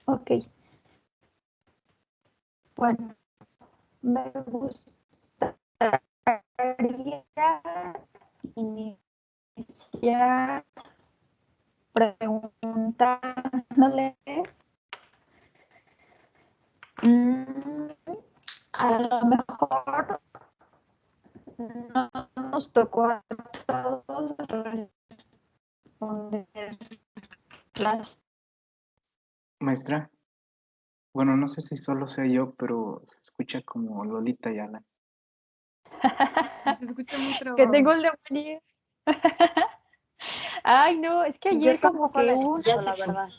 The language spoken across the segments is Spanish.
Ok, bueno, me gustaría iniciar preguntándoles, mm, a lo mejor no nos tocó a todos responder las... Maestra, bueno, no sé si solo sea yo, pero se escucha como Lolita Ayala. Se escucha muy que trabado. tengo el demonio. Ay, no, es que ayer Yo como tampoco que la hubo... escucho, la verdad.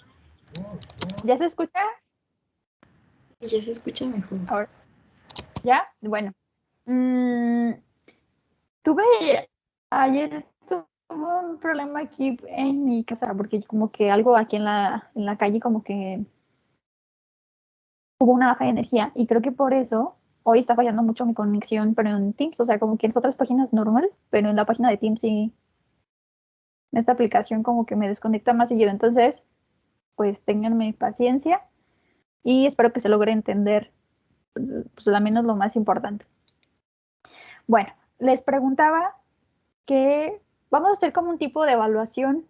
¿Ya se escucha? Y ya se escucha mejor. Ahora, ¿ya? Bueno. Tuve ayer tuve un problema aquí en mi casa porque como que algo aquí en la calle como que hubo una baja de energía y creo que por eso hoy está fallando mucho mi conexión, pero en Teams, o sea, como que en otras páginas normal, pero en la página de Teams sí, en esta aplicación como que me desconecta más seguido. Entonces, pues ténganme paciencia y espero que se logre entender, pues al menos lo más importante. Bueno, les preguntaba que vamos a hacer como un tipo de evaluación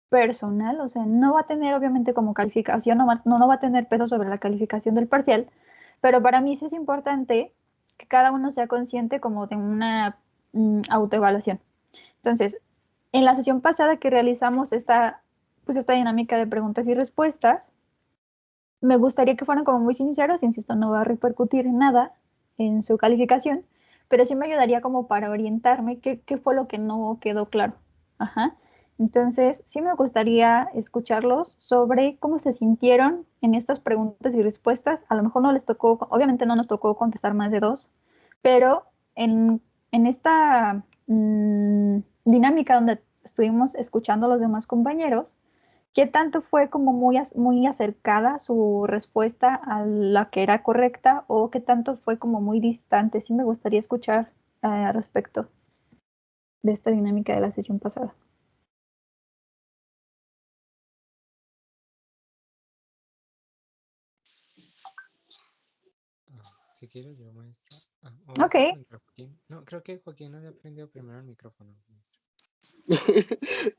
personal, o sea, no va a tener obviamente como calificación, no va a tener peso sobre la calificación del parcial, pero para mí sí es importante que cada uno sea consciente como de una autoevaluación. Entonces, en la sesión pasada que realizamos pues esta dinámica de preguntas y respuestas, me gustaría que fueran como muy sinceros, insisto, no va a repercutir en nada en su calificación, pero sí me ayudaría como para orientarme qué fue lo que no quedó claro. Ajá. Entonces, sí me gustaría escucharlos sobre cómo se sintieron en estas preguntas y respuestas. A lo mejor no les tocó, obviamente no nos tocó contestar más de dos, pero en esta dinámica donde estuvimos escuchando a los demás compañeros, ¿qué tanto fue como muy acercada su respuesta a la que era correcta o qué tanto fue como muy distante? Sí me gustaría escuchar al respecto de esta dinámica de la sesión pasada. Si quieres, yo, maestra. O Ok, vas a preguntar, Joaquín. No, creo que Joaquín había aprendido primero el micrófono, maestra.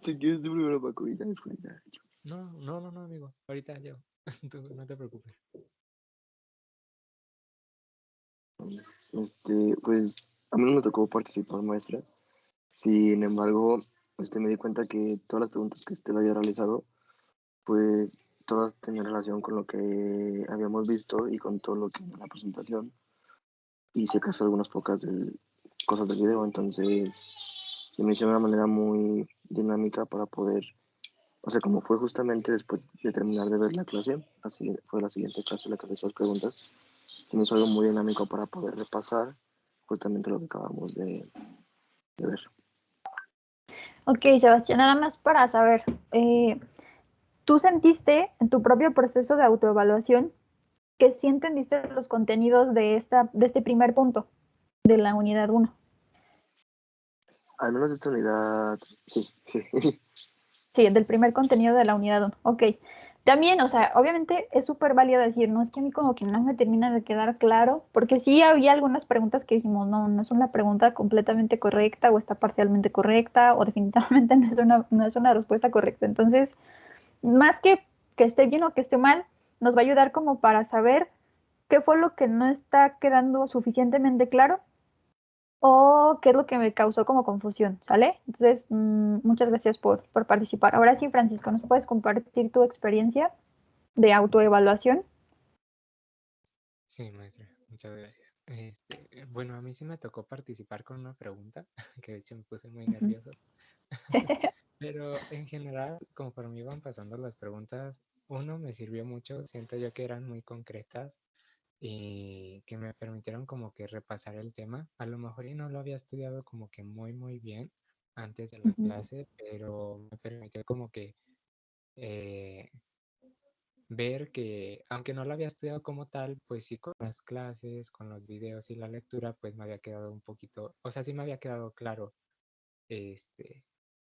Si quieres tú primero, Paco, y ya después ya. No, amigo. Ahorita yo. Tú no te preocupes. Pues a mí no me tocó participar, maestra. Sin embargo, me di cuenta que todas las preguntas que usted había realizado, pues todas tenían relación con lo que habíamos visto y con todo lo que en la presentación. Y se casó algunas pocas cosas del video, entonces se me hizo de una manera muy dinámica para poder, o sea, como fue justamente después de terminar de ver la clase, así fue la siguiente clase la que hizo las preguntas, se me hizo algo muy dinámico para poder repasar justamente lo que acabamos de ver. ok, Sebastián, nada más para saber, ¿tú sentiste en tu propio proceso de autoevaluación que sí entendiste los contenidos de este primer punto de la unidad uno? Al menos esta unidad, sí, sí. Sí, del primer contenido de la unidad 1. Ok. También, o sea, obviamente es súper válido decir, no es que a mí como que no me termina de quedar claro, porque sí había algunas preguntas que dijimos, no, no es una pregunta completamente correcta o está parcialmente correcta o definitivamente no es una respuesta correcta. Entonces, más que esté bien o que esté mal, nos va a ayudar como para saber qué fue lo que no está quedando suficientemente claro o qué es lo que me causó como confusión, ¿sale? Entonces, muchas gracias por participar. Ahora sí, Francisco, ¿nos puedes compartir tu experiencia de autoevaluación? Sí, maestra. Muchas gracias. Bueno, a mí sí me tocó participar con una pregunta, que de hecho me puse muy Ujú. nervioso. Pero en general, conforme iban pasando las preguntas, uno me sirvió mucho. Siento yo que eran muy concretas y que me permitieron como que repasar el tema. A lo mejor y no lo había estudiado como que muy bien antes de la Ujú. clase, pero me permitió como que eh, ver que, aunque no lo había estudiado como tal, pues sí con las clases, con los videos y la lectura, pues me había quedado un poquito, o sea, sí me había quedado claro, este,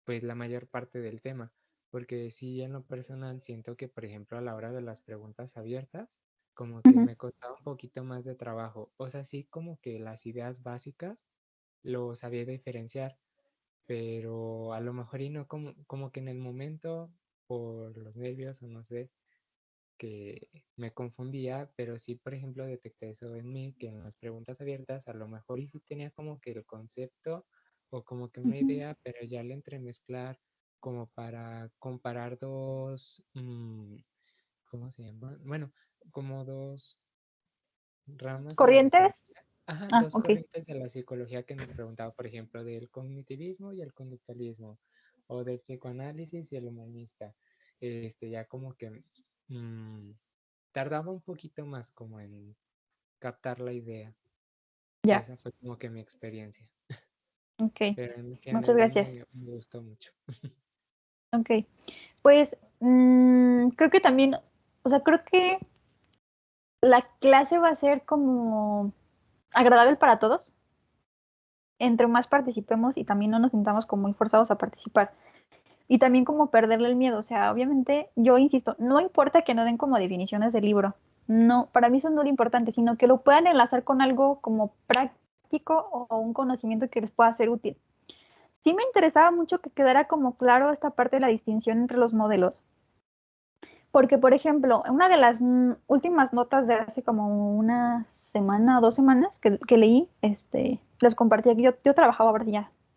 pues la mayor parte del tema. porque sí, en lo personal siento que, por ejemplo, a la hora de las preguntas abiertas, como que me costaba un poquito más de trabajo. O sea, sí como que las ideas básicas lo sabía diferenciar, pero a lo mejor y no como que en el momento, por los nervios o no sé, que me confundía, pero sí, por ejemplo, detecté eso en mí, que en las preguntas abiertas a lo mejor y sí tenía como que el concepto o como que una idea, pero ya le entremezclar como para comparar dos, ¿cómo se llama? Bueno, como dos ramas de la ¿Corrientes? psicología. Ajá, Ah, dos ok. corrientes de la psicología que nos preguntaba, por ejemplo, del cognitivismo y el conductualismo, o del psicoanálisis y el humanista. Ya como que mm, tardaba un poquito más como en captar la idea. Ya, Esa fue como que mi experiencia. ok. Pero en Muchas general gracias. me gustó mucho. Ok. Pues creo que también, o sea, creo que la clase va a ser como agradable para todos. Entre más participemos y también no nos sintamos como muy forzados a participar. Y también como perderle el miedo. O sea, obviamente, yo insisto, no importa que no den como definiciones del libro. No, para mí eso no es lo importante, sino que lo puedan enlazar con algo como práctico o un conocimiento que les pueda ser útil. Sí me interesaba mucho que quedara como claro esta parte de la distinción entre los modelos. Porque, por ejemplo, una de las últimas notas de hace como una semana o 2 semanas que leí, les compartí que yo trabajaba, ahora sí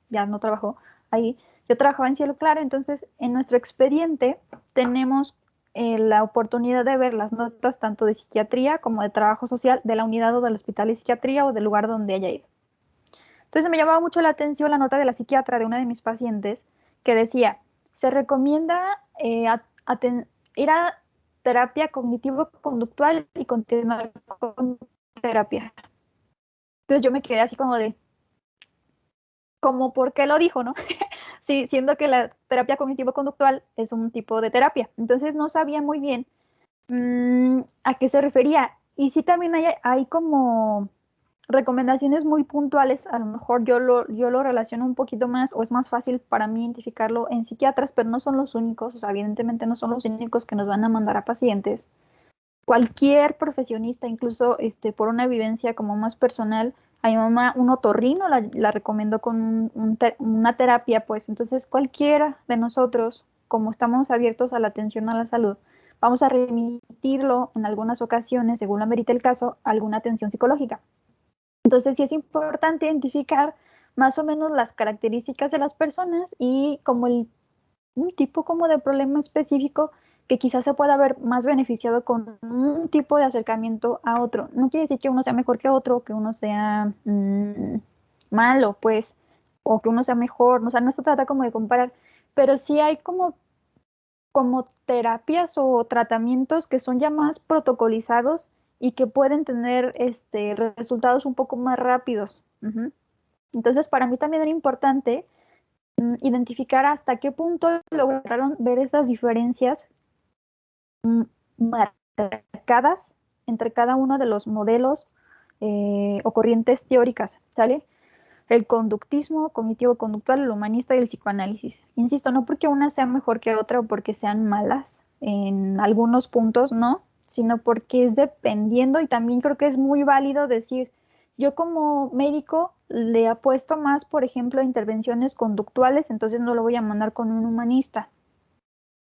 ya no trabajo ahí, yo trabajaba en Cielo Claro, entonces en nuestro expediente tenemos la oportunidad de ver las notas tanto de psiquiatría como de trabajo social de la unidad o del hospital de psiquiatría o del lugar donde haya ido. Entonces me llamaba mucho la atención la nota de la psiquiatra de una de mis pacientes que decía, se recomienda ir a terapia cognitivo-conductual y continuar con terapia. Entonces yo me quedé así como ¿por qué lo dijo, no? Sí, siendo que la terapia cognitivo-conductual es un tipo de terapia. Entonces no sabía muy bien a qué se refería. Y sí también hay como recomendaciones muy puntuales, a lo mejor yo lo relaciono un poquito más o es más fácil para mí identificarlo en psiquiatras, pero no son los únicos, o sea, evidentemente no son los únicos que nos van a mandar a pacientes. Cualquier profesionista, incluso por una vivencia como más personal, a mi mamá un otorrino la recomendó con una terapia, pues entonces cualquiera de nosotros, como estamos abiertos a la atención a la salud, vamos a remitirlo en algunas ocasiones, según lo amerite el caso, a alguna atención psicológica. Entonces sí es importante identificar más o menos las características de las personas y como un tipo como de problema específico que quizás se pueda ver más beneficiado con un tipo de acercamiento a otro. No quiere decir que uno sea mejor que otro, que uno sea malo, pues, o que uno sea mejor, o sea, no se trata como de comparar, pero sí hay como terapias o tratamientos que son ya más protocolizados y que pueden tener resultados un poco más rápidos. Ujú. Entonces, para mí también era importante identificar hasta qué punto lograron ver esas diferencias marcadas entre cada uno de los modelos o corrientes teóricas, ¿sale? El conductismo, cognitivo-conductual, el humanista y el psicoanálisis. Insisto, no porque una sea mejor que otra o porque sean malas en algunos puntos, no, sino porque es dependiendo y también creo que es muy válido decir, yo como médico le apuesto más, por ejemplo, a intervenciones conductuales, entonces no lo voy a mandar con un humanista.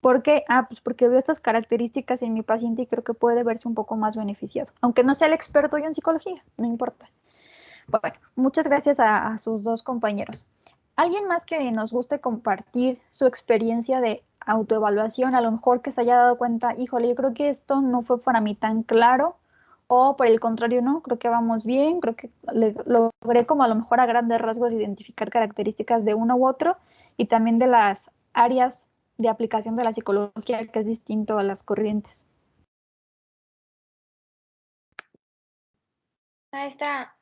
¿Por qué? Pues porque veo estas características en mi paciente y creo que puede verse un poco más beneficiado, aunque no sea el experto yo en psicología, no importa. Bueno, muchas gracias a sus dos compañeros. ¿Alguien más que nos guste compartir su experiencia de autoevaluación? A lo mejor que se haya dado cuenta, híjole, yo creo que esto no fue para mí tan claro, o por el contrario, no, creo que vamos bien, creo que logré como a lo mejor a grandes rasgos identificar características de uno u otro y también de las áreas de aplicación de la psicología que es distinto a las corrientes. Maestra,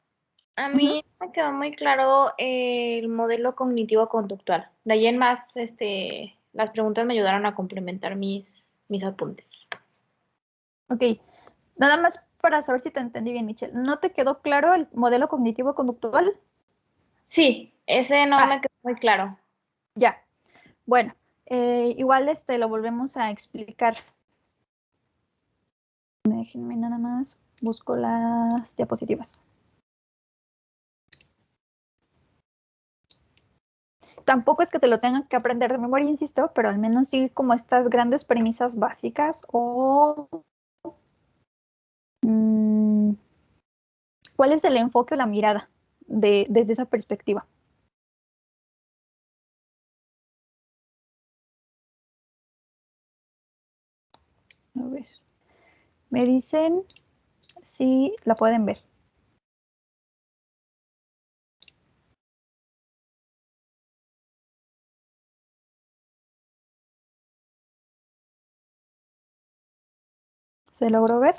a Ujú. mí me quedó muy claro el modelo cognitivo-conductual. De ahí en más, las preguntas me ayudaron a complementar mis apuntes. Ok, nada más para saber si te entendí bien, Michelle. ¿No te quedó claro el modelo cognitivo-conductual? Sí, ese no Ah, me quedó muy claro. ya. Bueno, Igual lo volvemos a explicar. Déjenme nada más, busco las diapositivas. Tampoco es que te lo tengan que aprender de memoria, insisto, pero al menos sí como estas grandes premisas básicas o cuál es el enfoque o la mirada desde esa perspectiva. A ver, me dicen si la pueden ver. ¿Se logró ver?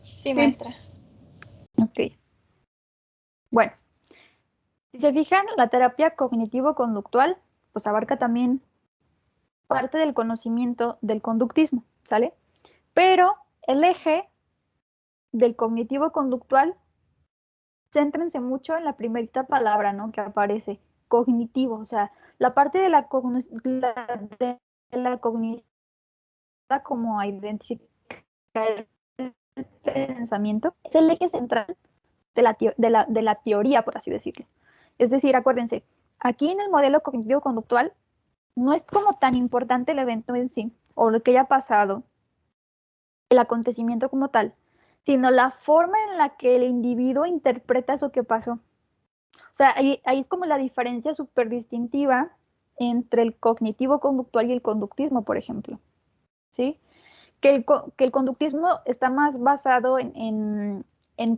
Sí, maestra. Ok. Bueno, si se fijan, la terapia cognitivo-conductual pues abarca también parte del conocimiento del conductismo, ¿sale? Pero el eje del cognitivo-conductual, céntrense mucho en la primerita palabra, ¿no? Que aparece, cognitivo, o sea, la parte de la cognición como a identificar el pensamiento, es el eje central de la teoría, por así decirlo. Es decir, acuérdense, aquí en el modelo cognitivo-conductual no es como tan importante el evento en sí, o lo que haya pasado, el acontecimiento como tal, sino la forma en la que el individuo interpreta eso que pasó. O sea, ahí es como la diferencia súper distintiva entre el cognitivo-conductual y el conductismo, por ejemplo. ¿Sí? Que el conductismo está más basado en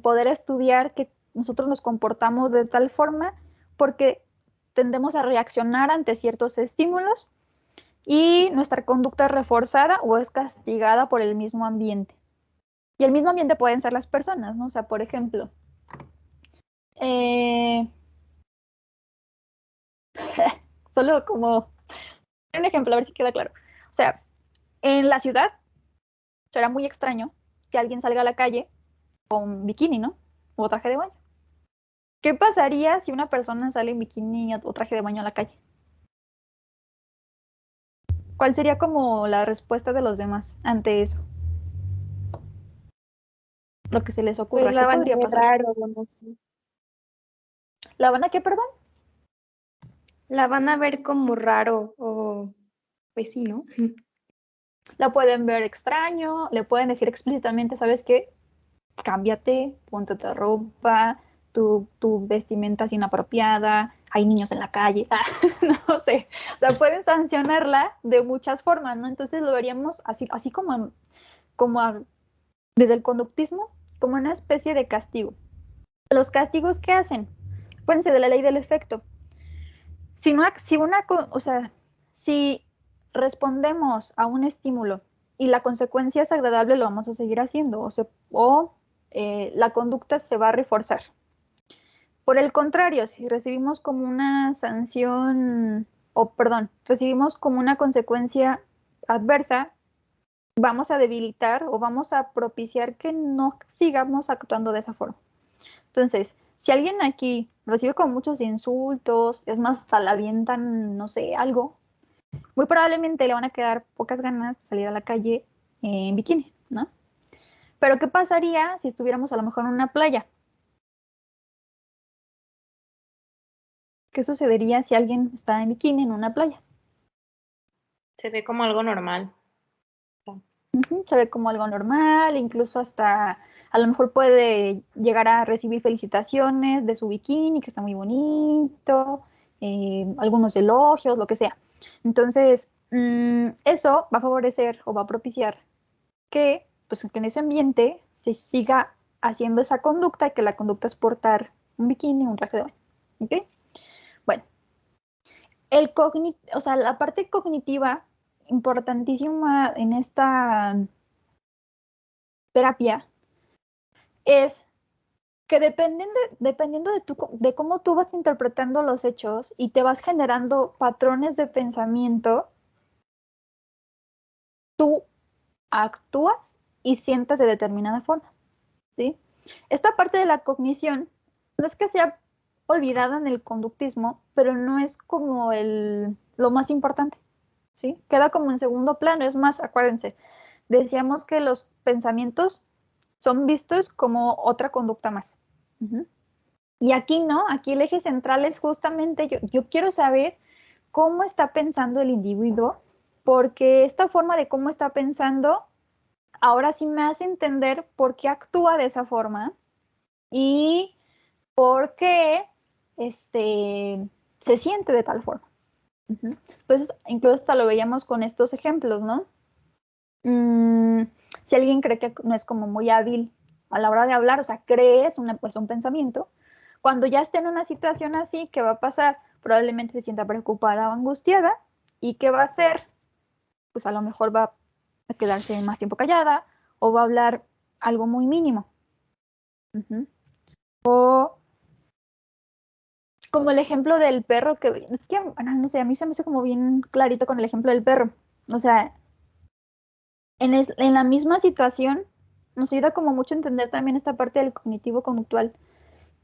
poder estudiar que nosotros nos comportamos de tal forma porque tendemos a reaccionar ante ciertos estímulos y nuestra conducta es reforzada o es castigada por el mismo ambiente. Y el mismo ambiente pueden ser las personas, ¿no? O sea, por ejemplo, solo como un ejemplo, a ver si queda claro. O sea, en la ciudad será muy extraño que alguien salga a la calle con bikini, ¿no? O traje de baño. ¿Qué pasaría si una persona sale en bikini o traje de baño a la calle? ¿Cuál sería como la respuesta de los demás ante eso? Lo que se les ocurra. Pues la ¿Qué van a podría ver pasar? raro, no sé. ¿La van a qué, perdón? La van a ver como raro o pues sí, ¿no? La pueden ver extraño, le pueden decir explícitamente, ¿sabes qué? Cámbiate, ponte otra ropa, tu vestimenta es inapropiada, hay niños en la calle, no sé. O sea, pueden sancionarla de muchas formas, ¿no? Entonces lo veríamos así como desde el conductismo, como una especie de castigo. Los castigos que hacen, acuérdense de la ley del efecto. Si respondemos a un estímulo y la consecuencia es agradable, lo vamos a seguir haciendo, la conducta se va a reforzar. Por el contrario, si recibimos como una sanción, recibimos como una consecuencia adversa, vamos a debilitar o vamos a propiciar que no sigamos actuando de esa forma. Entonces, si alguien aquí recibe como muchos insultos, es más, hasta la avientan, no sé, algo, muy probablemente le van a quedar pocas ganas de salir a la calle en bikini, ¿no? Pero ¿qué pasaría si estuviéramos a lo mejor en una playa? ¿Qué sucedería si alguien está en bikini en una playa? Se ve como algo normal. Se ve como algo normal, incluso hasta a lo mejor puede llegar a recibir felicitaciones de su bikini, que está muy bonito, algunos elogios, lo que sea. Entonces, eso va a favorecer o va a propiciar que, pues, que en ese ambiente se siga haciendo esa conducta y que la conducta es portar un bikini, un traje de baño. ¿Ok? Bueno, o sea, la parte cognitiva importantísima en esta terapia es que dependiendo de cómo tú vas interpretando los hechos y te vas generando patrones de pensamiento, tú actúas y sientes de determinada forma, ¿sí? Esta parte de la cognición no es que sea olvidada en el conductismo, pero no es como lo más importante, ¿sí? Queda como en segundo plano. Es más, acuérdense, decíamos que los pensamientos son vistos como otra conducta más. Y aquí no, aquí el eje central es justamente yo quiero saber cómo está pensando el individuo, porque esta forma de cómo está pensando ahora sí me hace entender por qué actúa de esa forma y por qué se siente de tal forma. Entonces, incluso hasta lo veíamos con estos ejemplos, ¿no? Si alguien cree que no es como muy hábil a la hora de hablar, o sea, cree, es un pensamiento, cuando ya esté en una situación así, ¿qué va a pasar? Probablemente se sienta preocupada o angustiada. ¿Y qué va a hacer? Pues a lo mejor va a quedarse más tiempo callada o va a hablar algo muy mínimo. O como el ejemplo del perro, que es que, no sé, a mí se me hace como bien clarito con el ejemplo del perro. O sea, en la misma situación nos ayuda como mucho a entender también esta parte del cognitivo conductual,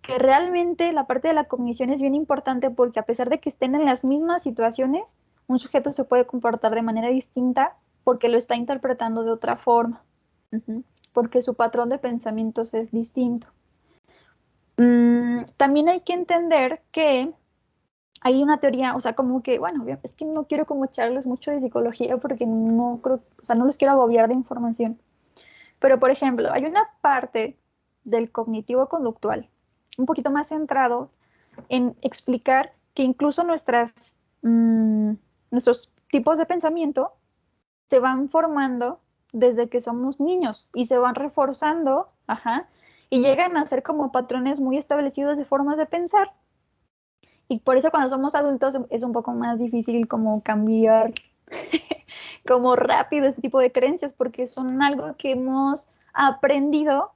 que realmente la parte de la cognición es bien importante porque a pesar de que estén en las mismas situaciones, un sujeto se puede comportar de manera distinta porque lo está interpretando de otra forma, porque su patrón de pensamientos es distinto. También hay que entender que hay una teoría, o sea, como que, bueno, es que no quiero como echarles mucho de psicología porque no creo, o sea, no los quiero agobiar de información. Pero, por ejemplo, hay una parte del cognitivo conductual un poquito más centrado en explicar que incluso nuestros tipos de pensamiento se van formando desde que somos niños y se van reforzando, y llegan a ser como patrones muy establecidos de formas de pensar. Y por eso cuando somos adultos es un poco más difícil como cambiar como rápido este tipo de creencias porque son algo que hemos aprendido,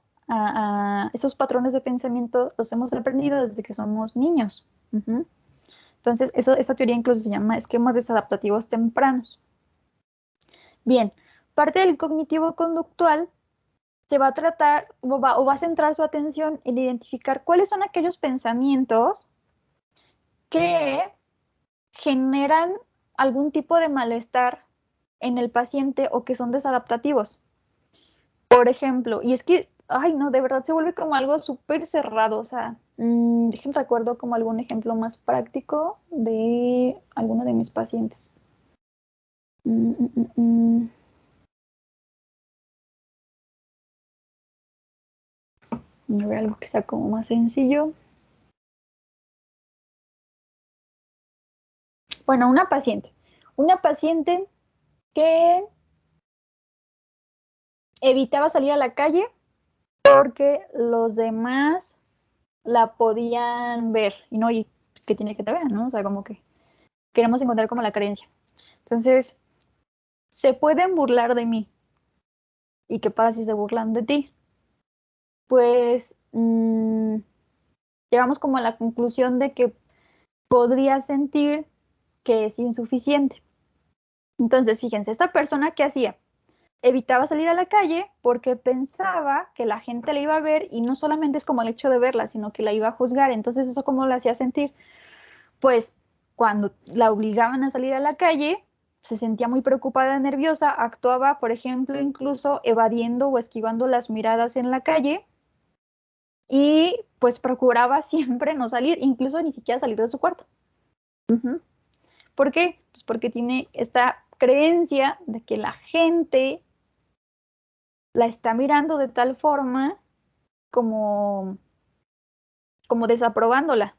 esos patrones de pensamiento los hemos aprendido desde que somos niños. Entonces, esa teoría incluso se llama esquemas desadaptativos tempranos. Bien, parte del cognitivo conductual se va a tratar o va a centrar su atención en identificar cuáles son aquellos pensamientos que generan algún tipo de malestar en el paciente o que son desadaptativos. Por ejemplo, y es que, ay, no, de verdad se vuelve como algo súper cerrado, o sea, déjenme recuerdo como algún ejemplo más práctico de alguno de mis pacientes. A ver, algo que sea como más sencillo. Bueno, una paciente que evitaba salir a la calle porque los demás la podían ver y no, y que tiene que te vean, ¿no? O sea, como que queremos encontrar como la creencia. Entonces, se pueden burlar de mí. ¿Y qué pasa si se burlan de ti? Pues llegamos como a la conclusión de que podría sentir que es insuficiente. Entonces, fíjense, esta persona, ¿qué hacía? Evitaba salir a la calle porque pensaba que la gente la iba a ver y no solamente es como el hecho de verla, sino que la iba a juzgar. Entonces, ¿eso cómo la hacía sentir? Pues cuando la obligaban a salir a la calle, se sentía muy preocupada, nerviosa, actuaba, por ejemplo, incluso evadiendo o esquivando las miradas en la calle y pues procuraba siempre no salir, incluso ni siquiera salir de su cuarto. ¿Por qué? Pues porque tiene esta creencia de que la gente la está mirando de tal forma como, como desaprobándola.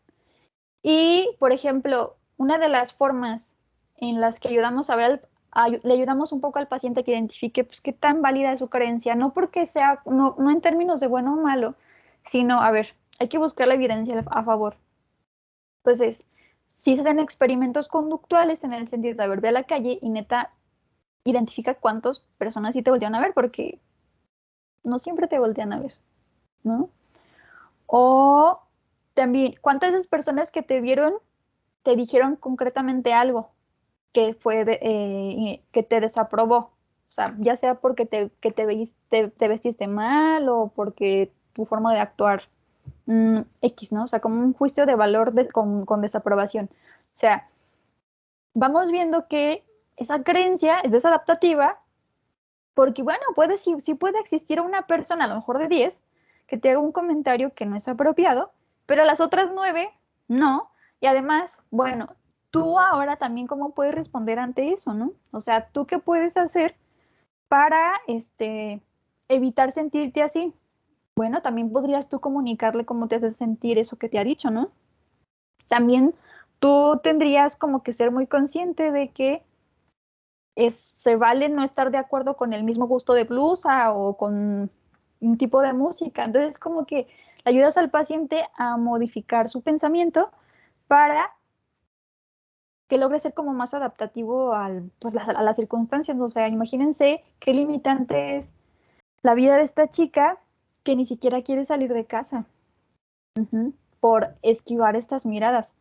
Y, por ejemplo, una de las formas en las que ayudamos a ver, le ayudamos un poco al paciente que identifique pues, qué tan válida es su creencia, no porque sea, no en términos de bueno o malo, sino, a ver, hay que buscar la evidencia a favor. Entonces, si se hacen experimentos conductuales en el sentido de, a ver, ve a la calle y neta, identifica cuántas personas sí te voltean a ver, porque no siempre te voltean a ver, ¿no? O también, ¿cuántas de esas personas que te vieron te dijeron concretamente algo que fue que te desaprobó? O sea, ya sea porque te vestiste mal o porque tu forma de actuar X, ¿no? O sea, como un juicio de valor con desaprobación. O sea, vamos viendo que esa creencia es desadaptativa porque, bueno, sí puede existir una persona, a lo mejor de 10, que te haga un comentario que no es apropiado, pero las otras 9 no. Y además, bueno, tú ahora también cómo puedes responder ante eso, ¿no? O sea, ¿tú qué puedes hacer para evitar sentirte así? Bueno, también podrías tú comunicarle cómo te hace sentir eso que te ha dicho, ¿no? También tú tendrías como que ser muy consciente de que se vale no estar de acuerdo con el mismo gusto de blusa o con un tipo de música. Entonces, como que le ayudas al paciente a modificar su pensamiento para que logre ser como más adaptativo pues, a las circunstancias. O sea, imagínense qué limitante es la vida de esta chica que ni siquiera quiere salir de casa por esquivar estas miradas.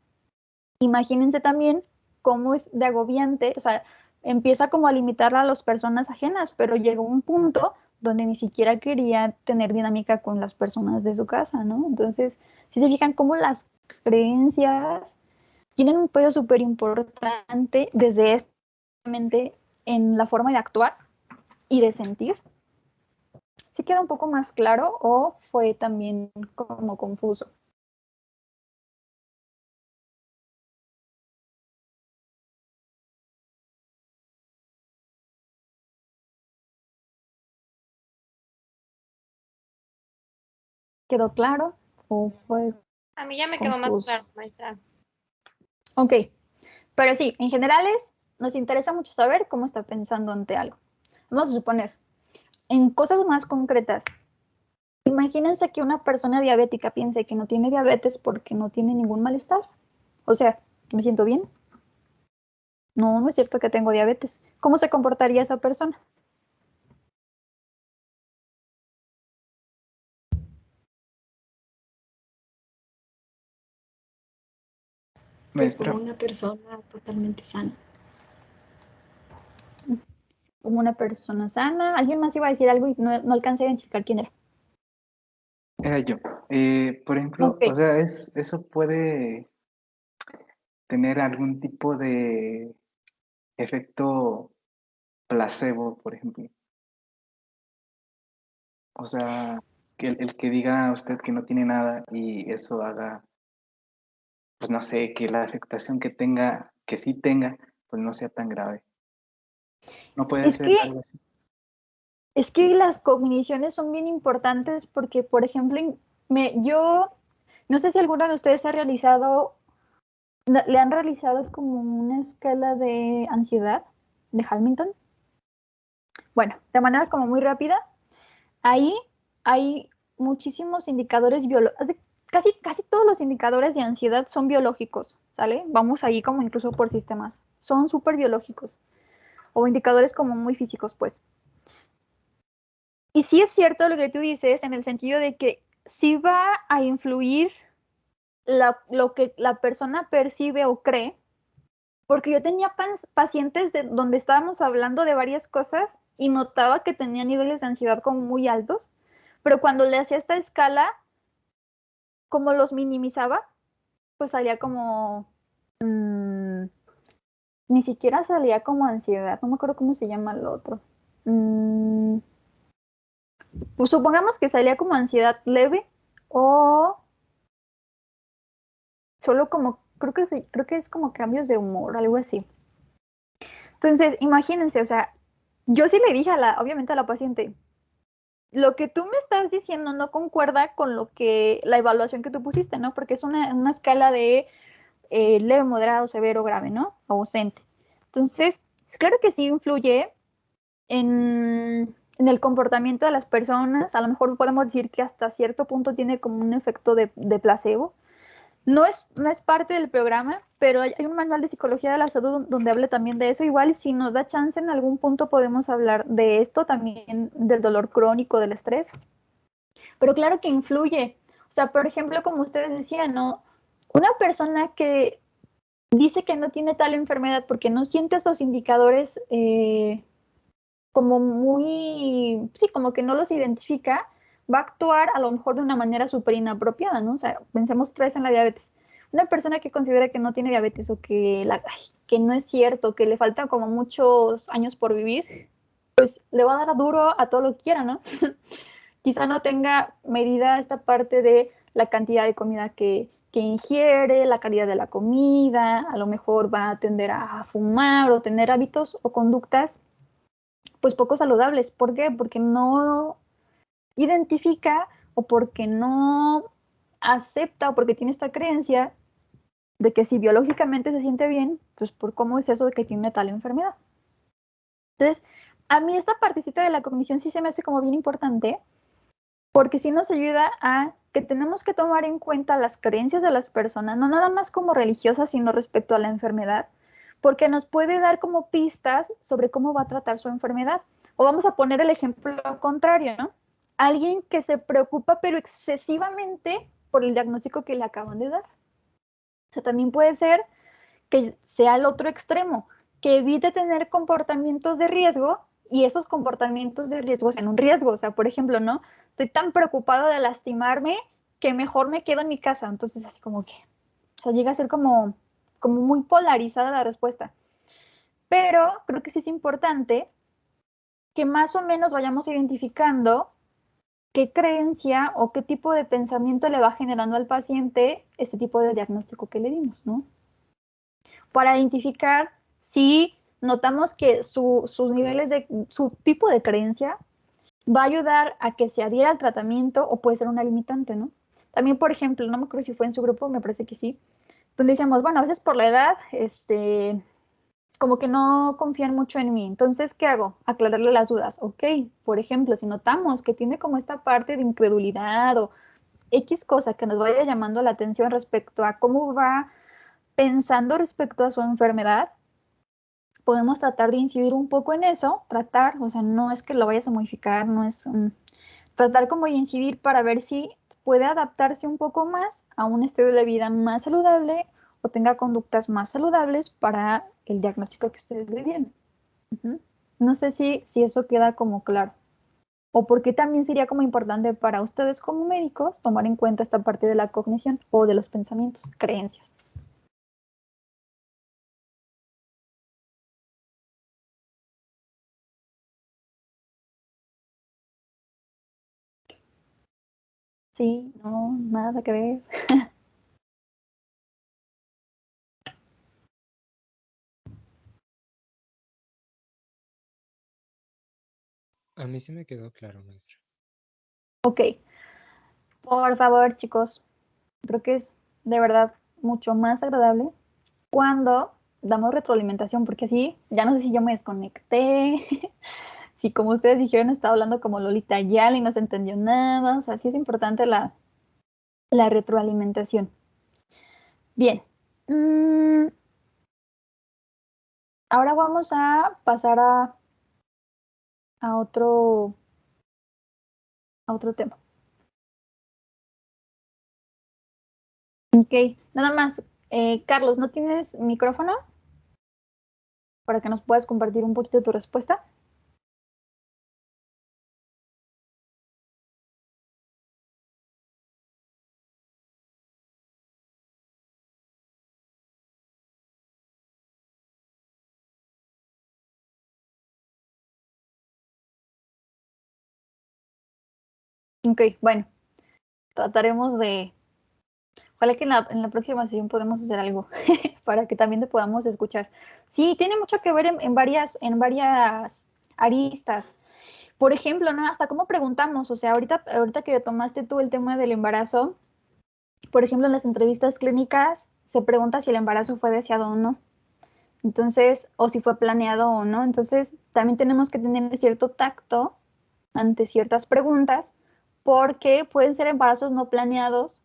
Imagínense también cómo es de agobiante, o sea, empieza como a limitarla a las personas ajenas, pero llegó un punto donde ni siquiera quería tener dinámica con las personas de su casa, ¿no? Entonces, si se fijan cómo las creencias tienen un peso súper importante desde en la forma de actuar y de sentir. ¿Sí queda un poco más claro o fue también como confuso? ¿Quedó claro o fue A mí ya me quedó más confuso? claro, maestra. Ok, pero sí, en generales nos interesa mucho saber cómo está pensando ante algo. Vamos a suponer, en cosas más concretas, imagínense que una persona diabética piense que no tiene diabetes porque no tiene ningún malestar. O sea, ¿me siento bien? No, no es cierto que tengo diabetes. ¿Cómo se comportaría esa persona? Pues como Maestra, una persona totalmente sana. Como una persona sana. Alguien más iba a decir algo y no alcancé a identificar quién era. era yo. Por ejemplo, Ok. o sea, eso puede tener algún tipo de efecto placebo, por ejemplo. O sea, que el que diga a usted que no tiene nada y eso haga, pues no sé, que la afectación que tenga, que sí tenga, pues no sea tan grave. No puede Es ser que algo así. Es que las cogniciones son bien importantes porque, por ejemplo, yo no sé si alguno de ustedes ha realizado, le han realizado como una escala de ansiedad de Hamilton. Bueno, de manera como muy rápida, ahí hay muchísimos indicadores biológicos, casi todos los indicadores de ansiedad son biológicos, ¿sale? Vamos ahí como incluso por sistemas, son súper biológicos o indicadores como muy físicos, pues. Y sí es cierto lo que tú dices en el sentido de que sí va a influir lo que la persona percibe o cree, porque yo tenía pacientes donde estábamos hablando de varias cosas y notaba que tenía niveles de ansiedad como muy altos, pero cuando le hacía esta escala, como los minimizaba, pues salía como, ni siquiera salía como ansiedad, no me acuerdo cómo se llama el otro. Pues supongamos que salía como ansiedad leve o solo como, creo que es como cambios de humor, algo así. Entonces, imagínense, o sea, yo sí le dije obviamente a la paciente, lo que tú me estás diciendo no concuerda con la evaluación que tú pusiste, ¿no? Porque es una escala de leve, moderado, severo, grave, ¿no? Ausente. Entonces, claro que sí influye en el comportamiento de las personas. A lo mejor podemos decir que hasta cierto punto tiene como un efecto de placebo. No es parte del programa, pero hay un manual de psicología de la salud donde habla también de eso. Igual, si nos da chance en algún punto podemos hablar de esto, también del dolor crónico, del estrés. Pero claro que influye. O sea, por ejemplo, como ustedes decían, ¿no? Una persona que dice que no tiene tal enfermedad porque no siente esos indicadores como muy, sí, como que no los identifica, va a actuar a lo mejor de una manera súper inapropiada, ¿no? O sea, pensemos otra vez en la diabetes. Una persona que considera que no tiene diabetes o que, que no es cierto, que le faltan como muchos años por vivir, pues le va a dar duro a todo lo que quiera, ¿no? Quizá no tenga medida esta parte de la cantidad de comida que ingiere, la calidad de la comida, a lo mejor va a tender a fumar o tener hábitos o conductas pues poco saludables. ¿Por qué? Porque no identifica o porque no acepta o porque tiene esta creencia de que si biológicamente se siente bien, pues por cómo es eso de que tiene tal enfermedad. Entonces, a mí esta partecita de la cognición sí se me hace como bien importante, porque sí nos ayuda a que tenemos que tomar en cuenta las creencias de las personas, no nada más como religiosas, sino respecto a la enfermedad, porque nos puede dar como pistas sobre cómo va a tratar su enfermedad. O vamos a poner el ejemplo contrario, ¿no? Alguien que se preocupa pero excesivamente por el diagnóstico que le acaban de dar. O sea, también puede ser que sea el otro extremo, que evite tener comportamientos de riesgo y esos comportamientos de riesgo sean un riesgo. O sea, por ejemplo, ¿no? Estoy tan preocupado de lastimarme que mejor me quedo en mi casa. Entonces, así como que, o sea, llega a ser como muy polarizada la respuesta. Pero creo que sí es importante que más o menos vayamos identificando qué creencia o qué tipo de pensamiento le va generando al paciente este tipo de diagnóstico que le dimos, ¿no? Para identificar si notamos que sus niveles de, su tipo de creencia va a ayudar a que se adhiera al tratamiento o puede ser una limitante, ¿no? También, por ejemplo, no me acuerdo si fue en su grupo, me parece que sí, donde decíamos, bueno, a veces por la edad, como que no confían mucho en mí. Entonces, ¿qué hago? Aclararle las dudas. Ok, por ejemplo, si notamos que tiene como esta parte de incredulidad o X cosa que nos vaya llamando la atención respecto a cómo va pensando respecto a su enfermedad, podemos tratar de incidir un poco en eso, tratar, o sea, no es que lo vayas a modificar, no es tratar como de incidir para ver si puede adaptarse un poco más a un estilo de vida más saludable o tenga conductas más saludables para el diagnóstico que ustedes le dieron. No sé si eso queda como claro. O por qué también sería como importante para ustedes como médicos tomar en cuenta esta parte de la cognición o de los pensamientos, creencias. Sí, no, nada que ver. A mí sí me quedó claro, maestra. Ok, por favor, chicos, creo que es de verdad mucho más agradable cuando damos retroalimentación, porque así, ya no sé si yo me desconecté, si como ustedes dijeron, estaba hablando como Lolita Ayala y no se entendió nada, o sea, sí es importante la retroalimentación. Bien, ahora vamos a pasar a otro tema. Ok, nada más, Carlos, ¿no tienes micrófono para que nos puedas compartir un poquito tu respuesta? Ok, bueno, trataremos de, ojalá que en la próxima sesión podamos hacer algo para que también te podamos escuchar. Sí, tiene mucho que ver en varias aristas. Por ejemplo, ¿no? Hasta cómo preguntamos, o sea, ahorita que tomaste tú el tema del embarazo, por ejemplo, en las entrevistas clínicas se pregunta si el embarazo fue deseado o no. Entonces, o si fue planeado o no. Entonces, también tenemos que tener cierto tacto ante ciertas preguntas porque pueden ser embarazos no planeados.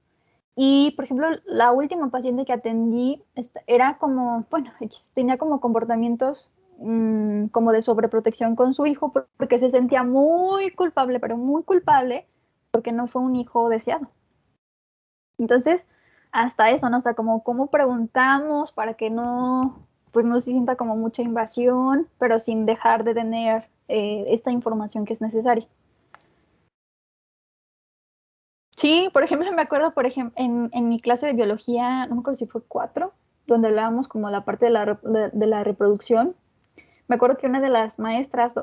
Y, por ejemplo, la última paciente que atendí era como, bueno, tenía como comportamientos como de sobreprotección con su hijo porque se sentía muy culpable, pero muy culpable porque no fue un hijo deseado. Entonces, hasta eso, ¿no? Hasta como cómo preguntamos para que no, pues no se sienta como mucha invasión, pero sin dejar de tener esta información que es necesaria. Sí, por ejemplo, me acuerdo, por ejemplo, en mi clase de biología, no me acuerdo si fue 4, donde hablábamos como la parte de la reproducción. Me acuerdo que una de las maestras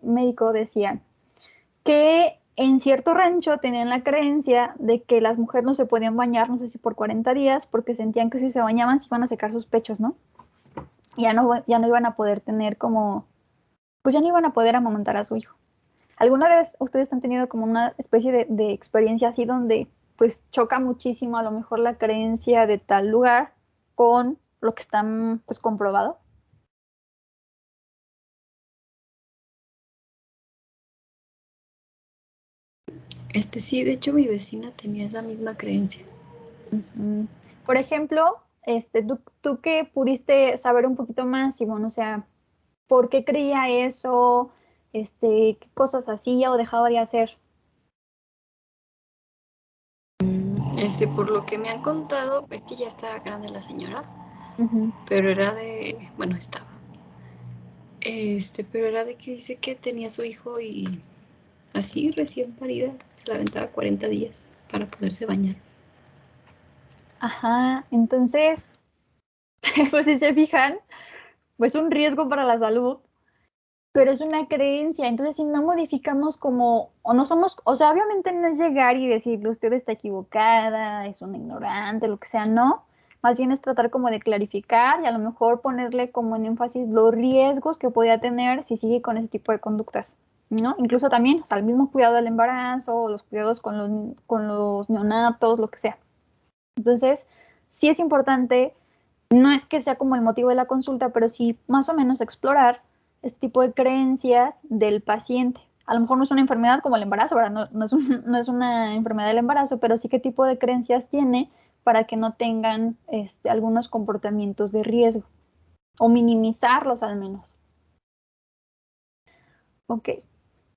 médico decía que en cierto rancho tenían la creencia de que las mujeres no se podían bañar, no sé si por 40 días, porque sentían que si se bañaban se iban a secar sus pechos, ¿no? Y ya no iban a poder tener como, pues ya no iban a poder amamantar a su hijo. ¿Alguna vez ustedes han tenido como una especie de experiencia así donde pues choca muchísimo a lo mejor la creencia de tal lugar con lo que está pues comprobado? Sí, de hecho mi vecina tenía esa misma creencia. Mm. Por ejemplo, tú que pudiste saber un poquito más, y bueno, o sea, ¿por qué creía eso? ¿Qué cosas hacía o dejaba de hacer? Por lo que me han contado, es que ya está grande la señora, Ujú. pero era bueno, estaba. Pero era de que dice que tenía su hijo y así recién parida, se la aventaba 40 días para poderse bañar. Ajá, entonces, pues si se fijan, pues un riesgo para la salud, pero es una creencia. Entonces, si no modificamos como, o no somos, o sea, obviamente no es llegar y decirle usted está equivocada, es una ignorante, lo que sea, no. Más bien es tratar como de clarificar y a lo mejor ponerle como en énfasis los riesgos que podía tener si sigue con ese tipo de conductas, ¿no? Incluso también, o sea, el mismo cuidado del embarazo, los cuidados con los neonatos, lo que sea. Entonces, sí es importante, no es que sea como el motivo de la consulta, pero sí más o menos explorar este tipo de creencias del paciente. A lo mejor no es una enfermedad como el embarazo, ¿verdad? No es una enfermedad del embarazo, pero sí qué tipo de creencias tiene para que no tengan algunos comportamientos de riesgo o minimizarlos al menos. Ok,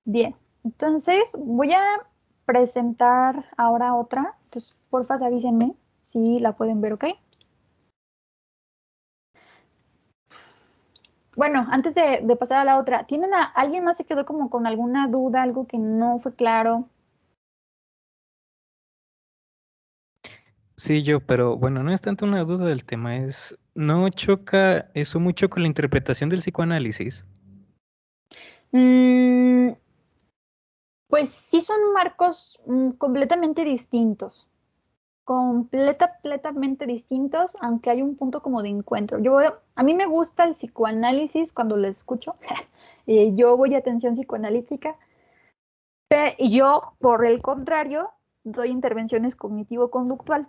bien. Entonces voy a presentar ahora otra. Entonces, porfa, avísenme si la pueden ver, ¿ok? Bueno, antes de pasar a la otra, ¿alguien más se quedó como con alguna duda, algo que no fue claro? Sí, yo, pero bueno, no es tanto una duda del tema, ¿no choca eso mucho con la interpretación del psicoanálisis? Mm, pues sí son marcos completamente distintos, completamente distintos, aunque hay un punto como de encuentro. A mí me gusta el psicoanálisis cuando lo escucho, yo voy a atención psicoanalítica, y yo, por el contrario, doy intervenciones cognitivo-conductual.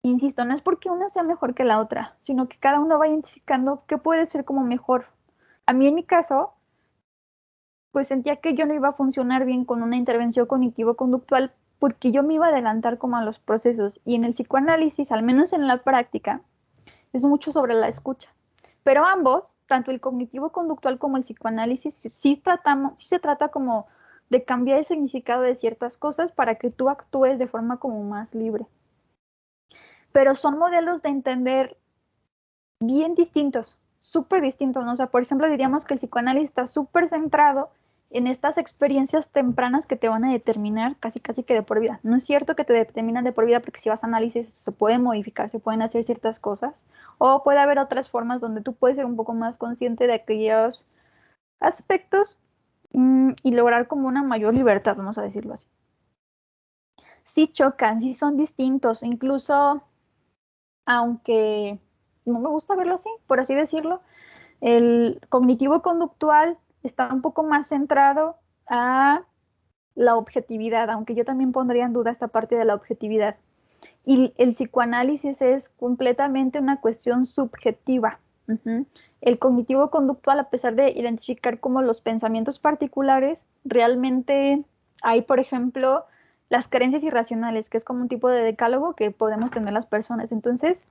Insisto, no es porque una sea mejor que la otra, sino que cada uno va identificando qué puede ser como mejor. A mí en mi caso, pues sentía que yo no iba a funcionar bien con una intervención cognitivo-conductual porque yo me iba a adelantar como a los procesos. Y en el psicoanálisis, al menos en la práctica, es mucho sobre la escucha. Pero ambos, tanto el cognitivo-conductual como el psicoanálisis, sí se trata como de cambiar el significado de ciertas cosas para que tú actúes de forma como más libre. Pero son modelos de entender bien distintos, súper distintos, ¿no? O sea, por ejemplo, diríamos que el psicoanálisis está súper centrado en estas experiencias tempranas que te van a determinar casi que de por vida. No es cierto que te determinan de por vida porque si vas a análisis se pueden modificar, se pueden hacer ciertas cosas, o puede haber otras formas donde tú puedes ser un poco más consciente de aquellos aspectos y lograr como una mayor libertad, vamos a decirlo así. Sí chocan, sí son distintos, incluso aunque no me gusta verlo así, por así decirlo. El cognitivo conductual está un poco más centrado a la objetividad, aunque yo también pondría en duda esta parte de la objetividad. Y el psicoanálisis es completamente una cuestión subjetiva. El cognitivo conductual, a pesar de identificar como los pensamientos particulares, realmente hay, por ejemplo, las creencias irracionales, que es como un tipo de decálogo que podemos tener las personas. Entonces,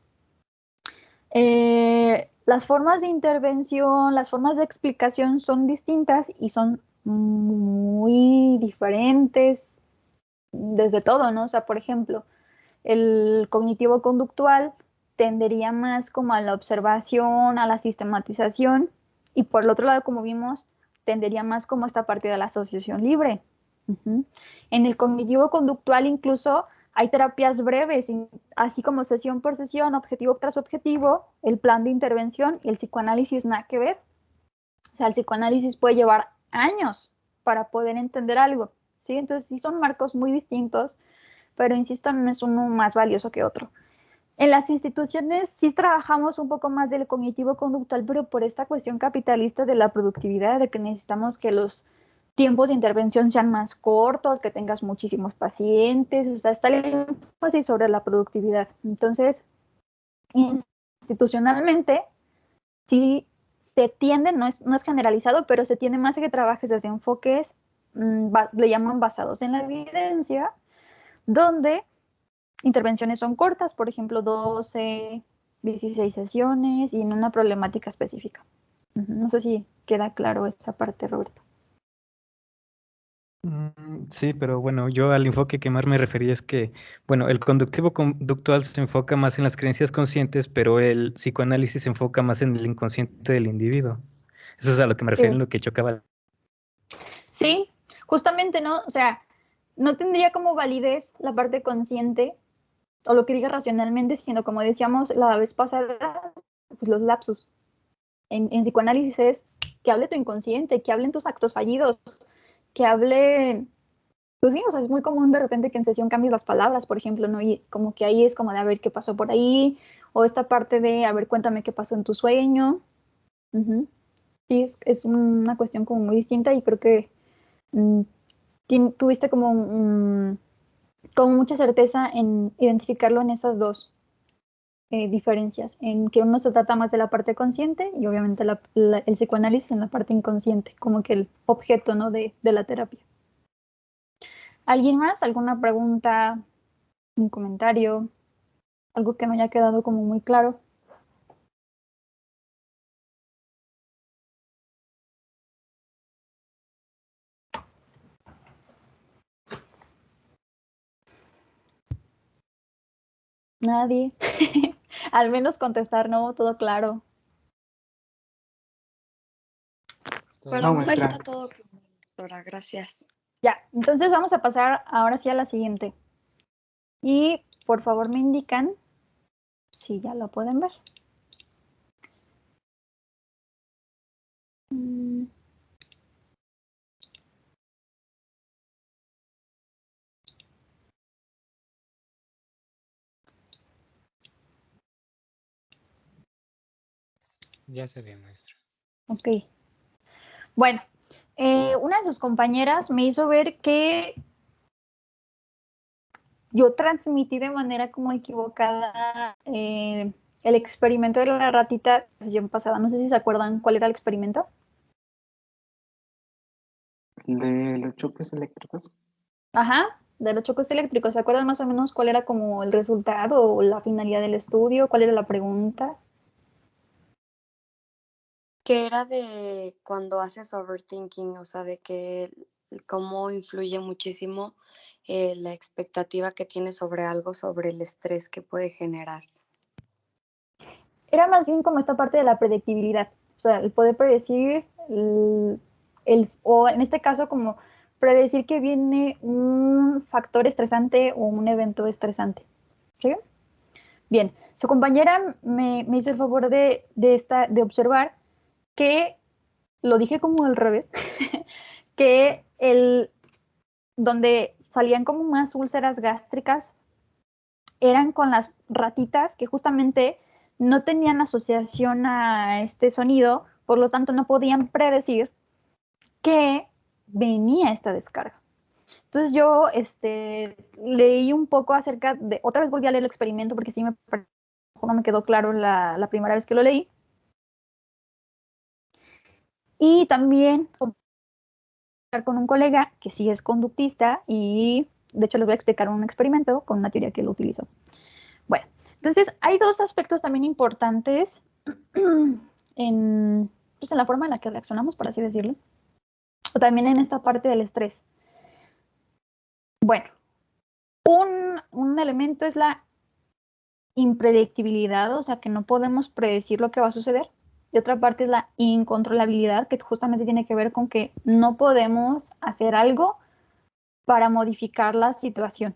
las formas de intervención, las formas de explicación son distintas y son muy diferentes desde todo, ¿no? O sea, por ejemplo, el cognitivo conductual tendería más como a la observación, a la sistematización, y por el otro lado, como vimos, tendería más como esta parte de la asociación libre. Ujú. En el cognitivo-conductual incluso hay terapias breves, así como sesión por sesión, objetivo tras objetivo, el plan de intervención y el psicoanálisis nada que ver. O sea, el psicoanálisis puede llevar años para poder entender algo, ¿sí? Entonces sí son marcos muy distintos, pero insisto, no es uno más valioso que otro. En las instituciones sí trabajamos un poco más del cognitivo-conductual, pero por esta cuestión capitalista de la productividad, de que necesitamos que los tiempos de intervención sean más cortos, que tengas muchísimos pacientes, o sea, está el énfasis sobre la productividad. Entonces, institucionalmente, sí se tiende, no es generalizado, pero se tiende más a que trabajes desde enfoques, le llaman basados en la evidencia, donde intervenciones son cortas, por ejemplo, 12, 16 sesiones y en una problemática específica. No sé si queda claro esa parte, Roberto. Sí, pero bueno, yo al enfoque que más me refería es que, bueno, el conductivo conductual se enfoca más en las creencias conscientes, pero el psicoanálisis se enfoca más en el inconsciente del individuo. Eso es a lo que me refiero en lo que chocaba. Sí, justamente, ¿no? O sea, no tendría como validez la parte consciente o lo que diga racionalmente, sino como decíamos la vez pasada, pues los lapsus. En psicoanálisis es que hable tu inconsciente, que hablen tus actos fallidos, que hable. Pues sí, o sea, es muy común de repente que en sesión cambies las palabras, por ejemplo, ¿no? Y como que ahí es como de a ver qué pasó por ahí, o esta parte de a ver, cuéntame qué pasó en tu sueño. Ujú. Sí, es una cuestión como muy distinta y creo que mm, tuviste como mucha certeza en identificarlo en esas dos diferencias, en que uno se trata más de la parte consciente y obviamente el psicoanálisis en la parte inconsciente, como que el objeto, ¿no? de la terapia. ¿Alguien más? ¿Alguna pregunta? ¿Un comentario? ¿Algo que no haya quedado como muy claro? Nadie. Al menos contestar, no, todo claro. Para No, mí maestra. está todo claro, doctora, gracias. Ya, entonces vamos a pasar ahora sí a la siguiente. Y por favor me indican si ya lo pueden ver. Ya se ve, maestra. Ok. Bueno, una de sus compañeras me hizo ver que yo transmití de manera como equivocada el experimento de la ratita la sesión pasada. No sé si se acuerdan cuál era el experimento. ¿De los choques eléctricos? Ajá, de los choques eléctricos. ¿Se acuerdan más o menos cuál era como el resultado o la finalidad del estudio? ¿Cuál era la pregunta? Que era de cuando haces overthinking, o sea, de que cómo influye muchísimo la expectativa que tienes sobre algo, sobre el estrés que puede generar. Era más bien como esta parte de la predictibilidad. O sea, el poder predecir, o en este caso como predecir que viene un factor estresante o un evento estresante. ¿Sí? Bien, su compañera me hizo el favor de observar que, lo dije como al revés, que donde salían como más úlceras gástricas eran con las ratitas que justamente no tenían asociación a este sonido, por lo tanto no podían predecir que venía esta descarga. Entonces yo leí un poco acerca de, otra vez volví a leer el experimento porque sí no me quedó claro la primera vez que lo leí. Y también con un colega que sí es conductista y de hecho les voy a explicar un experimento con una teoría que él utilizó. Bueno, entonces hay dos aspectos también importantes pues en la forma en la que reaccionamos, por así decirlo, o también en esta parte del estrés. Bueno, un elemento es la impredictibilidad, o sea que no podemos predecir lo que va a suceder. Y otra parte es la incontrolabilidad, que justamente tiene que ver con que no podemos hacer algo para modificar la situación,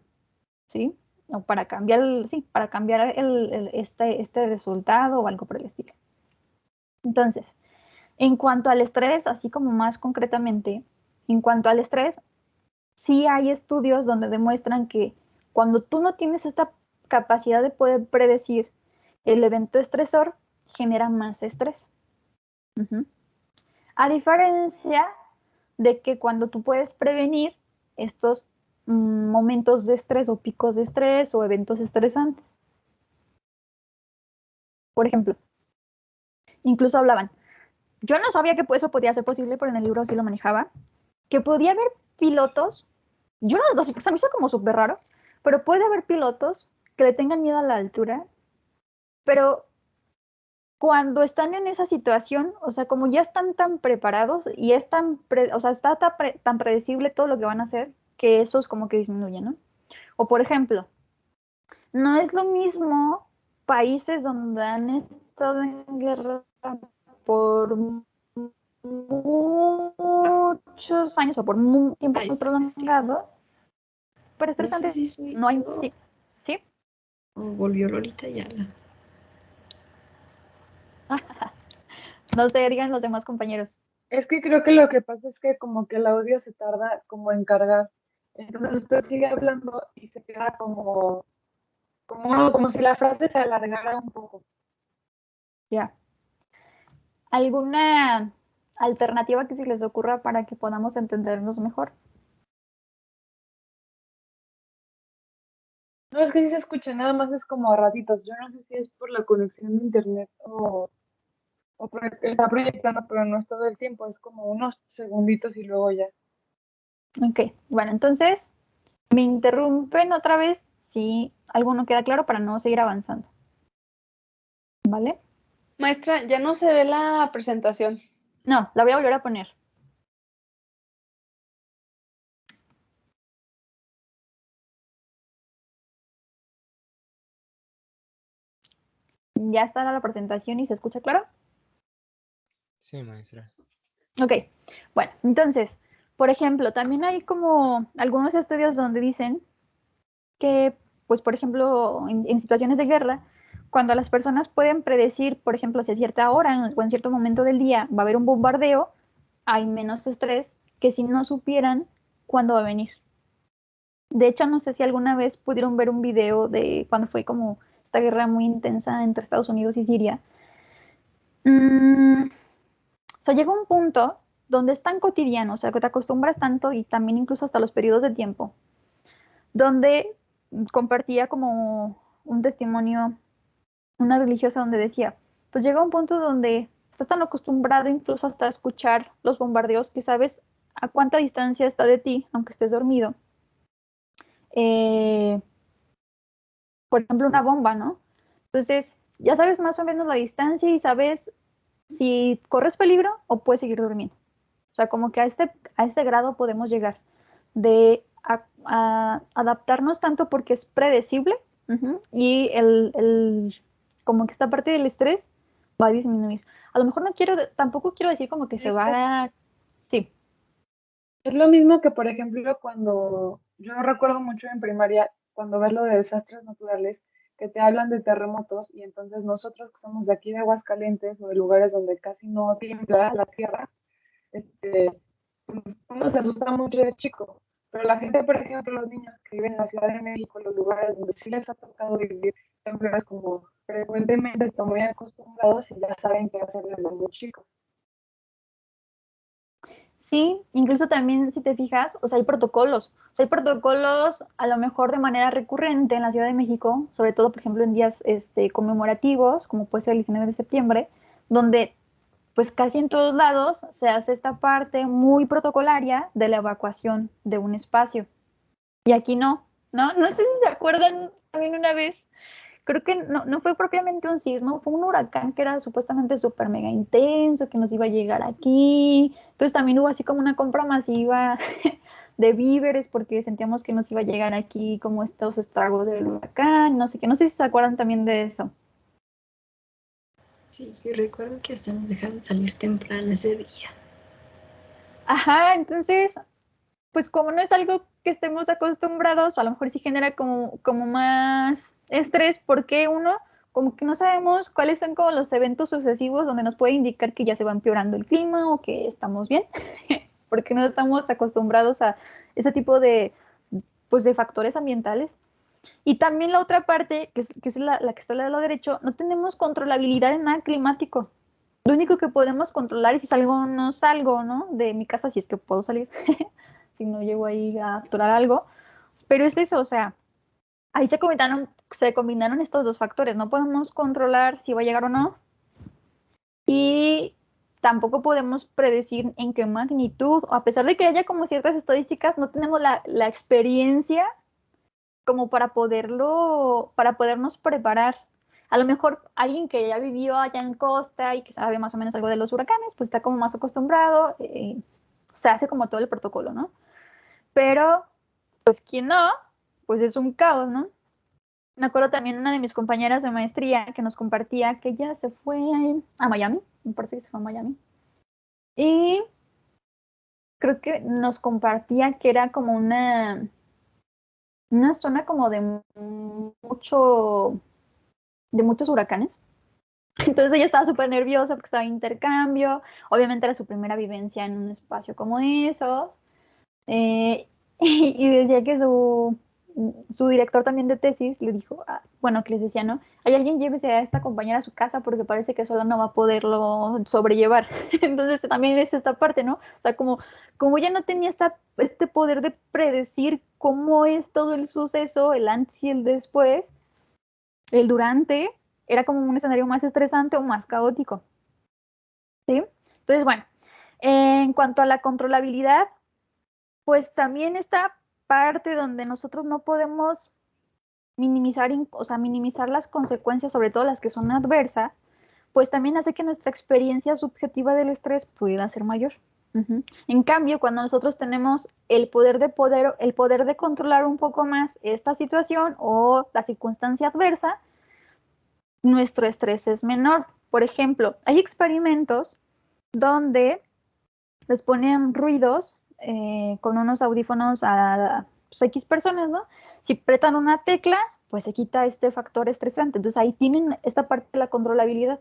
¿sí? O para cambiar, para cambiar este resultado o algo por el estilo. Entonces, en cuanto al estrés, así como más concretamente, en cuanto al estrés, sí hay estudios donde demuestran que cuando tú no tienes esta capacidad de poder predecir el evento estresor, genera más estrés. A diferencia de que cuando tú puedes prevenir estos momentos de estrés o picos de estrés o eventos estresantes. Por ejemplo, incluso hablaban, yo no sabía que eso podía ser posible, pero en el libro sí lo manejaba, que podía haber pilotos, yo no sé, se me hizo como súper raro, pero puede haber pilotos que le tengan miedo a la altura, pero cuando están en esa situación, o sea, como ya están tan preparados y es o sea, está tan predecible todo lo que van a hacer, que eso es como que disminuye, ¿no? O por ejemplo, no es lo mismo países donde han estado en guerra por muchos años o por un tiempo muy prolongado, pero No sé estresante. si soy No hay, yo ¿sí? o volvió Lolita Ayala. No sé, digan los demás compañeros. Es que creo que lo que pasa es que como que el audio se tarda como en cargar. Entonces usted sigue hablando y se queda como si la frase se alargara un poco. Ya. ¿Alguna alternativa que se les ocurra para que podamos entendernos mejor? No, es que sí se escucha, nada más es como a ratitos. Yo no sé si es por la conexión de internet o porque está proyectando, pero no es todo el tiempo, es como unos segunditos y luego ya. Ok, bueno, entonces me interrumpen otra vez si algo no queda claro para no seguir avanzando. ¿Vale? Maestra, ya no se ve la presentación. No, la voy a volver a poner. ¿Ya está la presentación y se escucha claro? Sí, maestra. Ok, bueno, entonces, por ejemplo, también hay como algunos estudios donde dicen que, pues, por ejemplo, en situaciones de guerra, cuando las personas pueden predecir, por ejemplo, si a cierta hora o en cierto momento del día va a haber un bombardeo, hay menos estrés que si no supieran cuándo va a venir. De hecho, no sé si alguna vez pudieron ver un video de cuando fue como esta guerra muy intensa entre Estados Unidos y Siria. O sea, llega un punto donde es tan cotidiano, o sea, que te acostumbras tanto y también incluso hasta los periodos de tiempo, donde compartía como un testimonio una religiosa donde decía, pues llega un punto donde estás tan acostumbrado incluso hasta escuchar los bombardeos que sabes a cuánta distancia está de ti, aunque estés dormido. Eh, por ejemplo, una bomba, ¿no? Entonces, ya sabes más o menos la distancia y sabes si corres peligro o puedes seguir durmiendo. O sea, como que a este grado podemos llegar de a adaptarnos tanto porque es predecible y como que esta parte del estrés va a disminuir. A lo mejor tampoco quiero decir como que se va a... Sí, Es lo mismo que, por ejemplo, cuando yo recuerdo mucho en primaria, cuando ves lo de desastres naturales, que te hablan de terremotos y entonces nosotros que somos de aquí de Aguascalientes o de lugares donde casi no tiembla la tierra, pues uno se asusta mucho de chico. Pero la gente, por ejemplo, los niños que viven en la Ciudad de México, los lugares donde sí les ha tocado vivir temblores como frecuentemente, están muy acostumbrados y ya saben qué hacer desde muy chicos. sí, incluso también si te fijas, o sea, hay protocolos. O sea, hay protocolos a lo mejor de manera recurrente en la Ciudad de México, sobre todo, por ejemplo, en días conmemorativos, como puede ser el 19 de septiembre, donde pues casi en todos lados se hace esta parte muy protocolaria de la evacuación de un espacio. Y aquí no, ¿no? No sé si se acuerdan también una vez, creo que no fue propiamente un sismo, fue un huracán que era supuestamente súper mega intenso, que nos iba a llegar aquí. Entonces también hubo así como una compra masiva de víveres porque sentíamos que nos iba a llegar aquí como estos estragos del huracán, no sé qué, no sé si se acuerdan también de eso. Sí, y recuerdo que hasta nos dejaron salir temprano ese día. Ajá, entonces, pues como no es algo que estemos acostumbrados, o a lo mejor sí genera como más estrés, porque uno, como que no sabemos cuáles son como los eventos sucesivos donde nos puede indicar que ya se va empeorando el clima o que estamos bien, porque no estamos acostumbrados a ese tipo pues, de factores ambientales. Y también la otra parte, que es la que está al lado derecho, no tenemos controlabilidad en nada climático. Lo único que podemos controlar es si salgo o no salgo, ¿no? De mi casa, si es que puedo salir, si no llego ahí a atorar algo. Pero es eso, o sea, ahí se combinaron estos dos factores. No podemos controlar si va a llegar o no. Y tampoco podemos predecir en qué magnitud, a pesar de que haya como ciertas estadísticas, no tenemos la experiencia como para podernos preparar. A lo mejor alguien que ya vivió allá en costa y que sabe más o menos algo de los huracanes, pues está como más acostumbrado, se hace como todo el protocolo, ¿no? Pero, pues quien no, pues es un caos, ¿no? Me acuerdo también una de mis compañeras de maestría que nos compartía que ella se fue a Miami, me parece que se fue a Miami, y creo que nos compartía que era como una zona como de muchos huracanes. Entonces ella estaba súper nerviosa porque estaba en intercambio, obviamente era su primera vivencia en un espacio como esos, y decía que su director también de tesis le dijo, bueno, que les decía, ¿no? Hay alguien llévese a esta compañera a su casa porque parece que sola no va a poderlo sobrellevar. Entonces también es esta parte, ¿no? O sea, como ya no tenía este poder de predecir cómo es todo el suceso, el antes y el después, el durante, era como un escenario más estresante o más caótico, ¿sí? Entonces, bueno, en cuanto a la controlabilidad, pues también esta parte donde nosotros no podemos minimizar las consecuencias, sobre todo las que son adversas, pues también hace que nuestra experiencia subjetiva del estrés pueda ser mayor. En cambio, cuando nosotros tenemos el poder de controlar un poco más esta situación o la circunstancia adversa, nuestro estrés es menor. Por ejemplo, hay experimentos donde les ponen ruidos con unos audífonos a pues, X personas, ¿no? Si apretan una tecla, pues se quita este factor estresante. Entonces ahí tienen esta parte de la controlabilidad.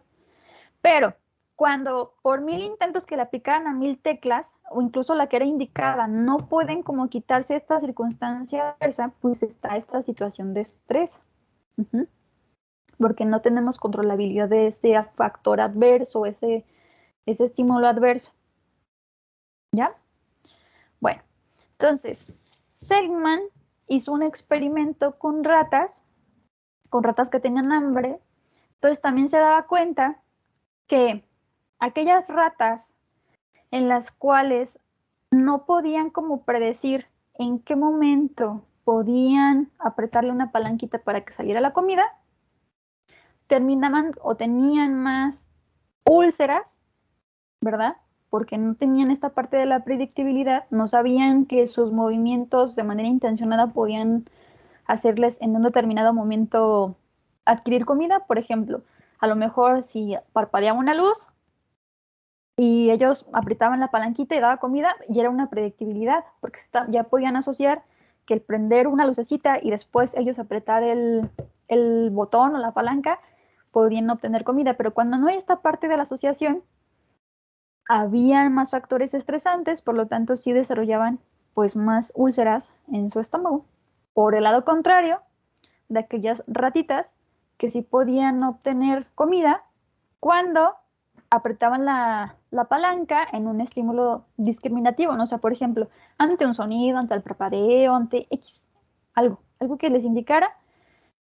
Pero cuando por 1000 intentos que le aplicaran a 1000 teclas, o incluso la que era indicada, no pueden como quitarse esta circunstancia adversa, pues está esta situación de estrés. Porque no tenemos controlabilidad de ese factor adverso, ese estímulo adverso. ¿Ya? Bueno, entonces, Seligman hizo un experimento con ratas que tenían hambre. Entonces también se daba cuenta que aquellas ratas en las cuales no podían como predecir en qué momento podían apretarle una palanquita para que saliera la comida, terminaban o tenían más úlceras, ¿verdad? Porque no tenían esta parte de la predictibilidad, no sabían que sus movimientos de manera intencionada podían hacerles en un determinado momento adquirir comida. Por ejemplo, a lo mejor si parpadeaba una luz y ellos apretaban la palanquita y daba comida, y era una predictibilidad, porque ya podían asociar que el prender una lucecita y después ellos apretar el botón o la palanca, podían obtener comida. Pero cuando no hay esta parte de la asociación, había más factores estresantes, por lo tanto sí desarrollaban pues más úlceras en su estómago. Por el lado contrario, de aquellas ratitas que sí podían obtener comida cuando apretaban la palanca en un estímulo discriminativo, ¿no? O sea, por ejemplo, ante un sonido, ante el parpadeo, ante X, algo que les indicara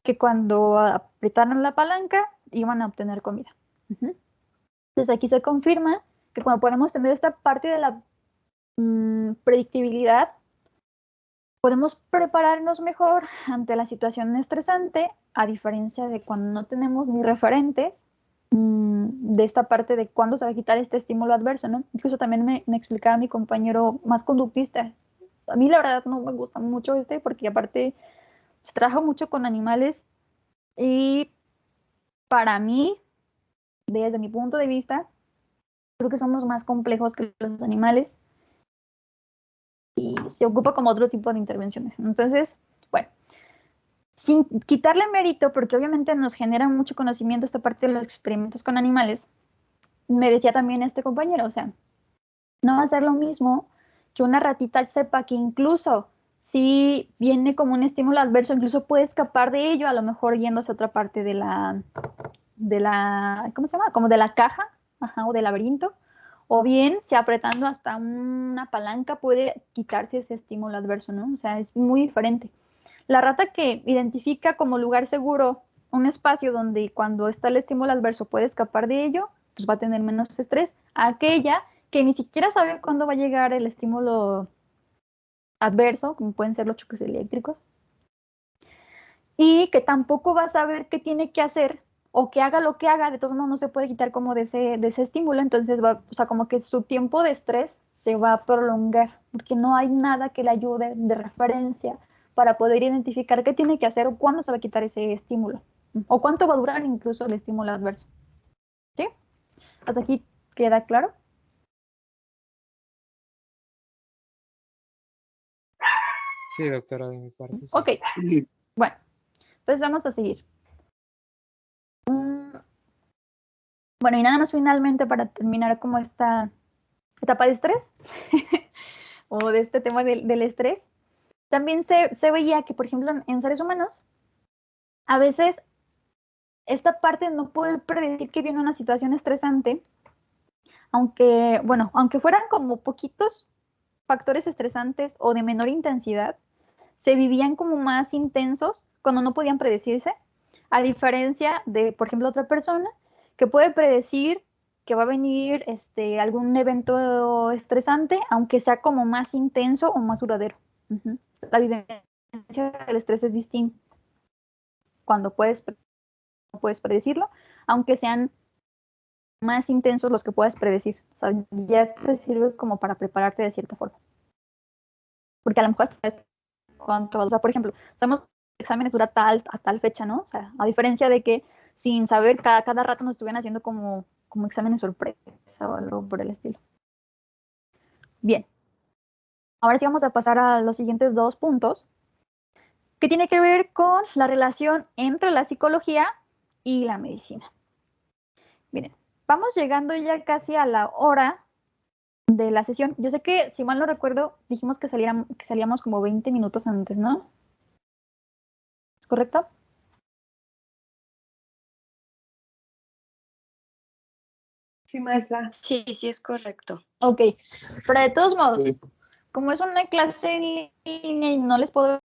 que cuando apretaran la palanca iban a obtener comida. Entonces aquí se confirma que cuando podemos tener esta parte de la predictibilidad, podemos prepararnos mejor ante la situación estresante, a diferencia de cuando no tenemos ni referentes de esta parte de cuándo se va a quitar este estímulo adverso, ¿no? Incluso también me explicaba mi compañero más conductista. A mí la verdad no me gusta mucho porque aparte pues, trabajo mucho con animales y para mí, desde mi punto de vista, creo que somos más complejos que los animales y se ocupa como otro tipo de intervenciones. Entonces, bueno, sin quitarle mérito, porque obviamente nos genera mucho conocimiento esta parte de los experimentos con animales, me decía también este compañero, o sea, no va a ser lo mismo que una ratita sepa que incluso si viene como un estímulo adverso, incluso puede escapar de ello, a lo mejor yéndose a otra parte ¿cómo se llama? Como de la caja, ajá, o del laberinto, o bien si apretando hasta una palanca puede quitarse ese estímulo adverso, ¿no? O sea, es muy diferente. La rata que identifica como lugar seguro un espacio donde cuando está el estímulo adverso puede escapar de ello, pues va a tener menos estrés. Aquella que ni siquiera sabe cuándo va a llegar el estímulo adverso, como pueden ser los choques eléctricos, y que tampoco va a saber qué tiene que hacer o que haga lo que haga, de todos modos no se puede quitar como de ese estímulo, entonces va, o sea, como que su tiempo de estrés se va a prolongar, porque no hay nada que le ayude de referencia para poder identificar qué tiene que hacer o cuándo se va a quitar ese estímulo, o cuánto va a durar incluso el estímulo adverso. ¿Sí? ¿Hasta aquí queda claro? Sí, doctora, de mi parte. Sí. Ok, bueno, entonces vamos a seguir. Bueno, y nada más finalmente para terminar como esta etapa de estrés o de este tema del estrés, también se veía que, por ejemplo, en seres humanos, a veces esta parte no puede predecir que viene una situación estresante, aunque, bueno, aunque fueran como poquitos factores estresantes o de menor intensidad, se vivían como más intensos cuando no podían predecirse, a diferencia de, por ejemplo, otra persona que puede predecir que va a venir algún evento estresante, aunque sea como más intenso o más duradero. La vivencia del estrés es distinta cuando no puedes predecirlo, aunque sean más intensos los que puedas predecir. O sea, ya te sirve como para prepararte de cierta forma. Porque a lo mejor sabes cuánto, o sea, por ejemplo, estamos exámenes dura a tal fecha, ¿no? O sea, a diferencia de que sin saber cada rato nos estuvieran haciendo como exámenes sorpresa o algo por el estilo. Bien. Ahora sí vamos a pasar a los siguientes dos puntos, que tiene que ver con la relación entre la psicología y la medicina. Miren, vamos llegando ya casi a la hora de la sesión. Yo sé que, si mal no recuerdo, dijimos que salíamos como 20 minutos antes, ¿no? ¿Es correcto? Sí, maestra. Sí, sí es correcto. Ok, pero de todos modos, como es una clase en línea y no les puedo ver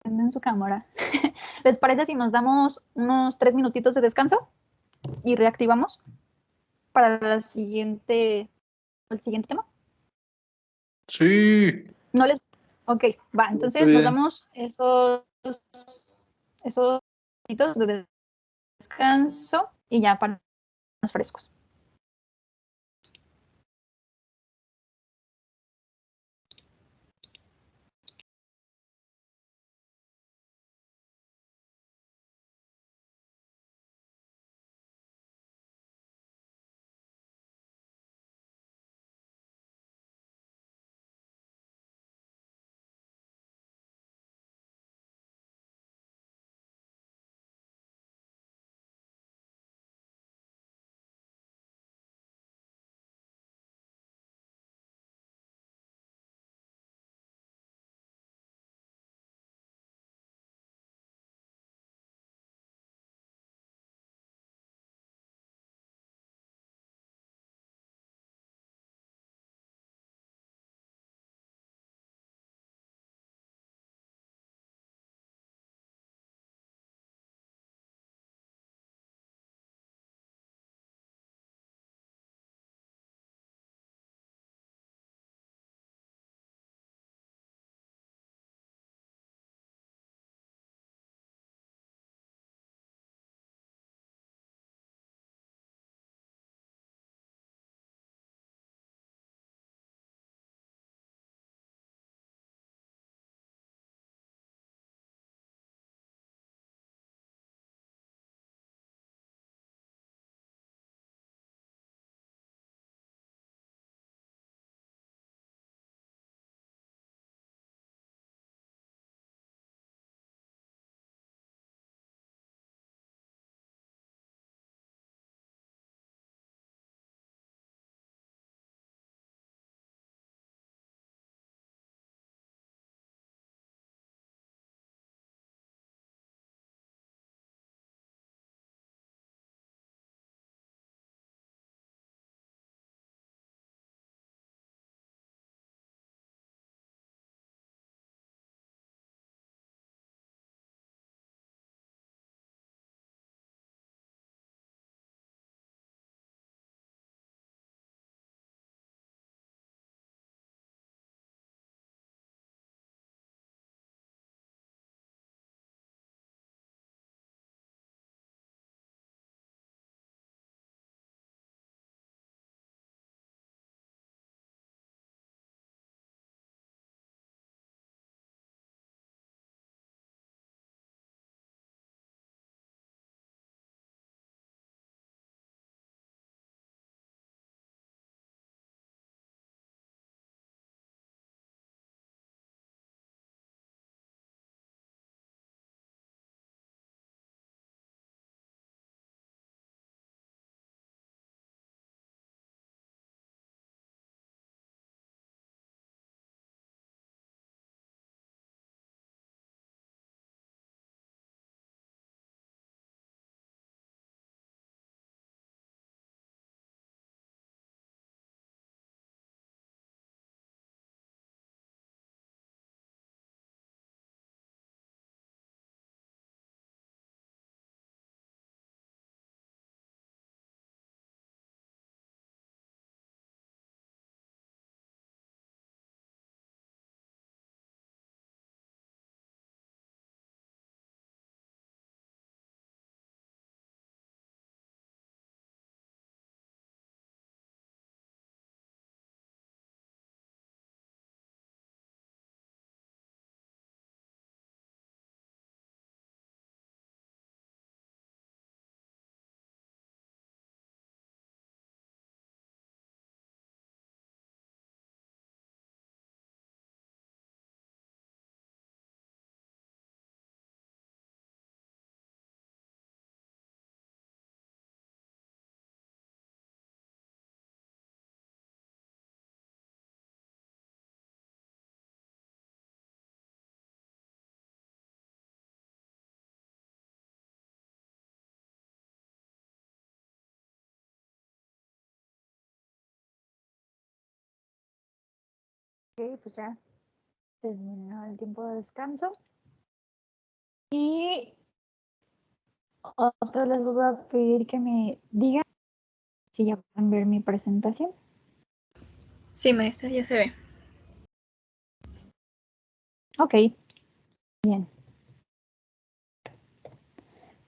en su cámara, ¿les parece si nos damos unos 3 minutitos de descanso y reactivamos para el siguiente tema? Sí, No les... Ok, va, está entonces nos bien. damos esos minutitos de descanso y ya para más frescos. Ok, pues ya terminó el tiempo de descanso. Y otra les voy a pedir que me digan si ya pueden ver mi presentación. Sí, maestra, ya se ve. Ok, bien.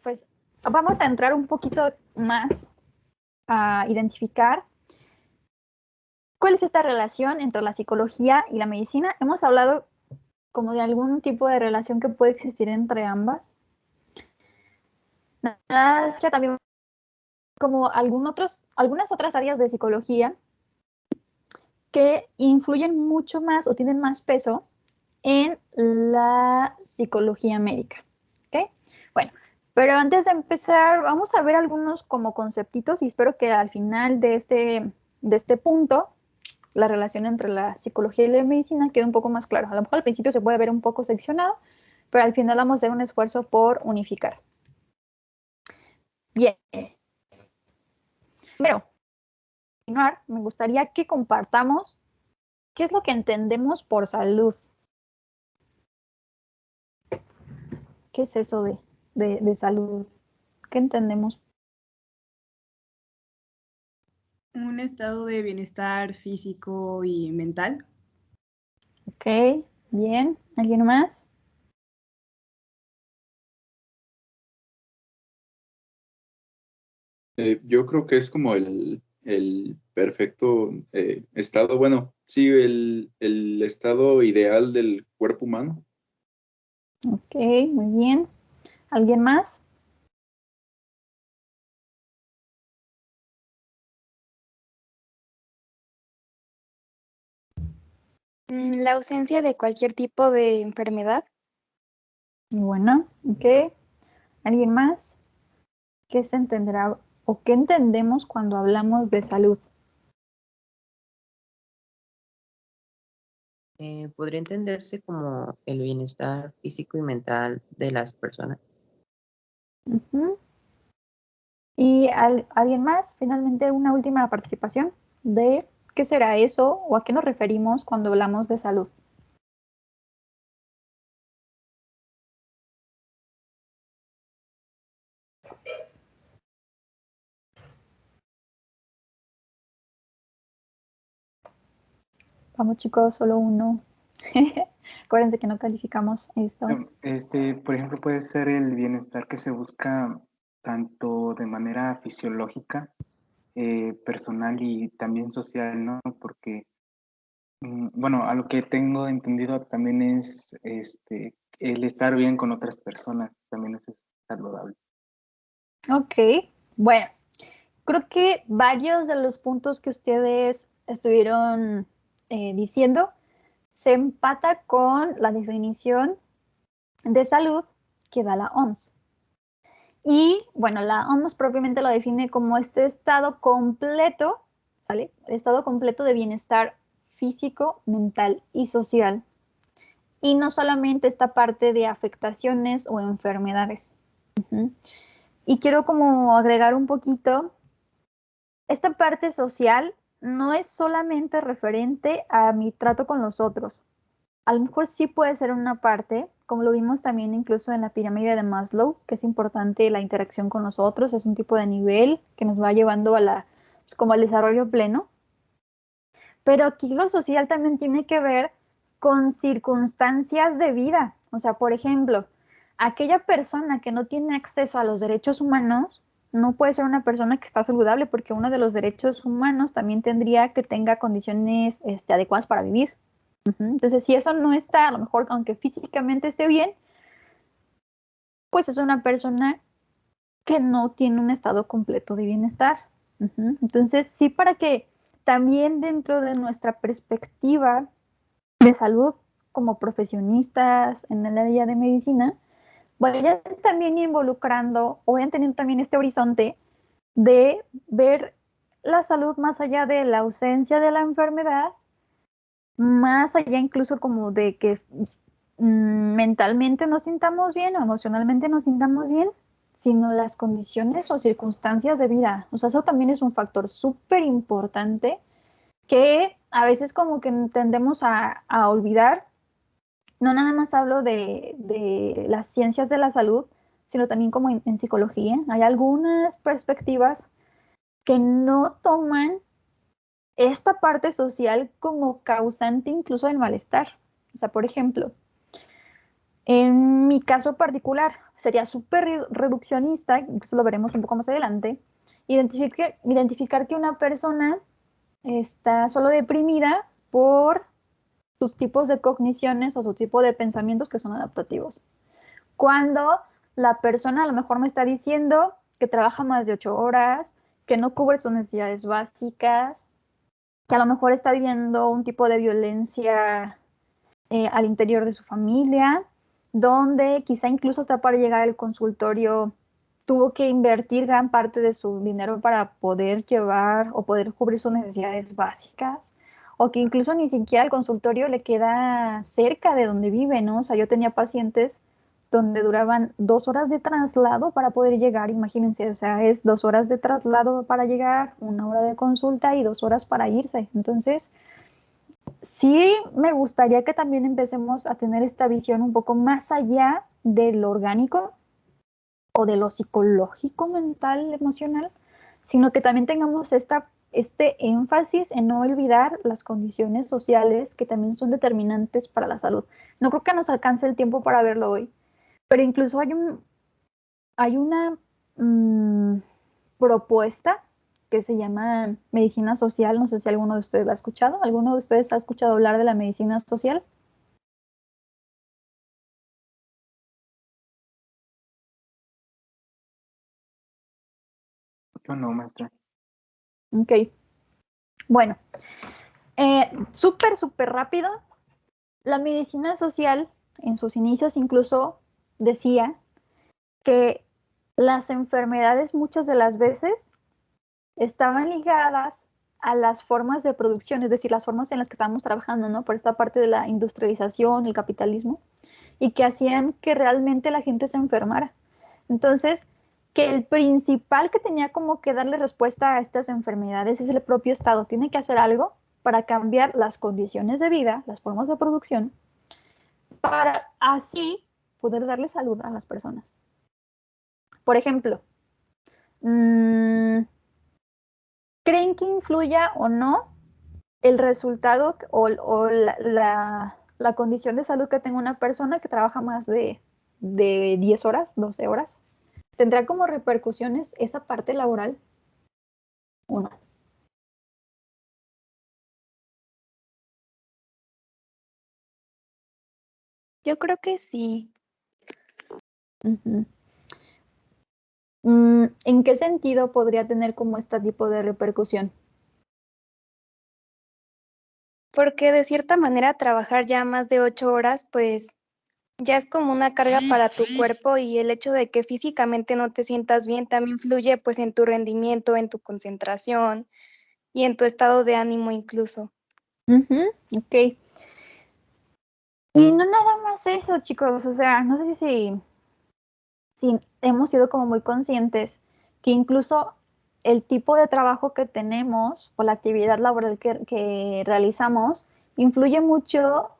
Pues vamos a entrar un poquito más a identificar cuál es esta relación entre la psicología y la medicina. Hemos hablado como de algún tipo de relación que puede existir entre ambas. Nada más que también como algunas otras áreas de psicología que influyen mucho más o tienen más peso en la psicología médica. ¿Ok? Bueno, pero antes de empezar, vamos a ver algunos como conceptitos y espero que al final de este punto la relación entre la psicología y la medicina quede un poco más claro. A lo mejor al principio se puede ver un poco seccionado, pero al final vamos a hacer un esfuerzo por unificar. Bien. Primero, continuar, me gustaría que compartamos qué es lo que entendemos por salud. ¿Qué es eso de salud? ¿Qué entendemos? Un estado de bienestar físico y mental. Ok, bien. ¿Alguien más? Yo creo que es como el perfecto estado, bueno, sí, el estado ideal del cuerpo humano. Ok, muy bien. ¿Alguien más? La ausencia de cualquier tipo de enfermedad. Bueno, ok. ¿Alguien más? ¿Qué se entenderá o qué entendemos cuando hablamos de salud? Podría entenderse como el bienestar físico y mental de las personas. Ujú. ¿Y alguien más? Finalmente, una última participación de qué será eso o a qué nos referimos cuando hablamos de salud. Vamos chicos, solo uno. Acuérdense que no calificamos esto. Por ejemplo, puede ser el bienestar que se busca tanto de manera fisiológica, personal y también social, ¿no? Porque, bueno, a lo que tengo entendido también es el estar bien con otras personas, también es saludable. Ok, bueno, creo que varios de los puntos que ustedes estuvieron diciendo se empata con la definición de salud que da la OMS. Y bueno, la OMS propiamente lo define como este estado completo, ¿sale? Estado completo de bienestar físico, mental y social. Y no solamente esta parte de afectaciones o enfermedades. Uh-huh. Y quiero como agregar un poquito, esta parte social no es solamente referente a mi trato con los otros. A lo mejor sí puede ser una parte, como lo vimos también incluso en la pirámide de Maslow, que es importante la interacción con los otros, es un tipo de nivel que nos va llevando a pues como al desarrollo pleno. Pero aquí lo social también tiene que ver con circunstancias de vida. O sea, por ejemplo, aquella persona que no tiene acceso a los derechos humanos no puede ser una persona que está saludable porque uno de los derechos humanos también tendría que tenga condiciones adecuadas para vivir. Entonces, si eso no está, a lo mejor aunque físicamente esté bien, pues es una persona que no tiene un estado completo de bienestar. Entonces, sí, para que también dentro de nuestra perspectiva de salud como profesionistas en el área de medicina, vayan también involucrando o vayan teniendo también este horizonte de ver la salud más allá de la ausencia de la enfermedad, más allá incluso como de que mentalmente nos sintamos bien o emocionalmente nos sintamos bien, sino las condiciones o circunstancias de vida. O sea, eso también es un factor súper importante que a veces como que tendemos a olvidar. No nada más hablo de las ciencias de la salud, sino también como en psicología. Hay algunas perspectivas que no toman esta parte social como causante incluso del malestar. O sea, por ejemplo, en mi caso particular, sería súper reduccionista, incluso lo veremos un poco más adelante, identificar que una persona está solo deprimida por sus tipos de cogniciones o su tipo de pensamientos que son adaptativos. Cuando la persona a lo mejor me está diciendo que trabaja más de 8 horas, que no cubre sus necesidades básicas, que a lo mejor está viviendo un tipo de violencia al interior de su familia, donde quizá incluso hasta para llegar al consultorio tuvo que invertir gran parte de su dinero para poder llevar o poder cubrir sus necesidades básicas, o que incluso ni siquiera el consultorio le queda cerca de donde vive, ¿no? O sea, yo tenía pacientes donde duraban 2 horas de traslado para poder llegar, imagínense, o sea, es 2 horas de traslado para llegar, 1 hora de consulta y 2 horas para irse. Entonces, sí me gustaría que también empecemos a tener esta visión un poco más allá de lo orgánico o de lo psicológico, mental, emocional, sino que también tengamos este énfasis en no olvidar las condiciones sociales que también son determinantes para la salud. No creo que nos alcance el tiempo para verlo hoy, pero incluso hay una propuesta que se llama medicina social. No sé si alguno de ustedes la ha escuchado. ¿Alguno de ustedes ha escuchado hablar de la medicina social? Yo no, maestra. Ok. Bueno, súper rápido. La medicina social, en sus inicios incluso decía que las enfermedades muchas de las veces estaban ligadas a las formas de producción, es decir, las formas en las que estábamos trabajando, ¿no? Por esta parte de la industrialización, el capitalismo, y que hacían que realmente la gente se enfermara. Entonces, que el principal que tenía como que darle respuesta a estas enfermedades es el propio Estado. Tiene que hacer algo para cambiar las condiciones de vida, las formas de producción, para así poder darle salud a las personas. Por ejemplo, ¿creen que influya o no el resultado o la condición de salud que tenga una persona que trabaja más de 10 horas, 12 horas? ¿Tendrá como repercusiones esa parte laboral o no? Yo creo que sí, ¿En qué sentido podría tener como este tipo de repercusión? porque de cierta manera trabajar ya más de 8 horas, pues ya es como una carga para tu cuerpo y el hecho de que físicamente no te sientas bien también influye pues en tu rendimiento, en tu concentración y en tu estado de ánimo incluso. Ok. Y no nada más eso, chicos, o sea, no sé si hemos sido como muy conscientes que incluso el tipo de trabajo que tenemos o la actividad laboral que realizamos influye mucho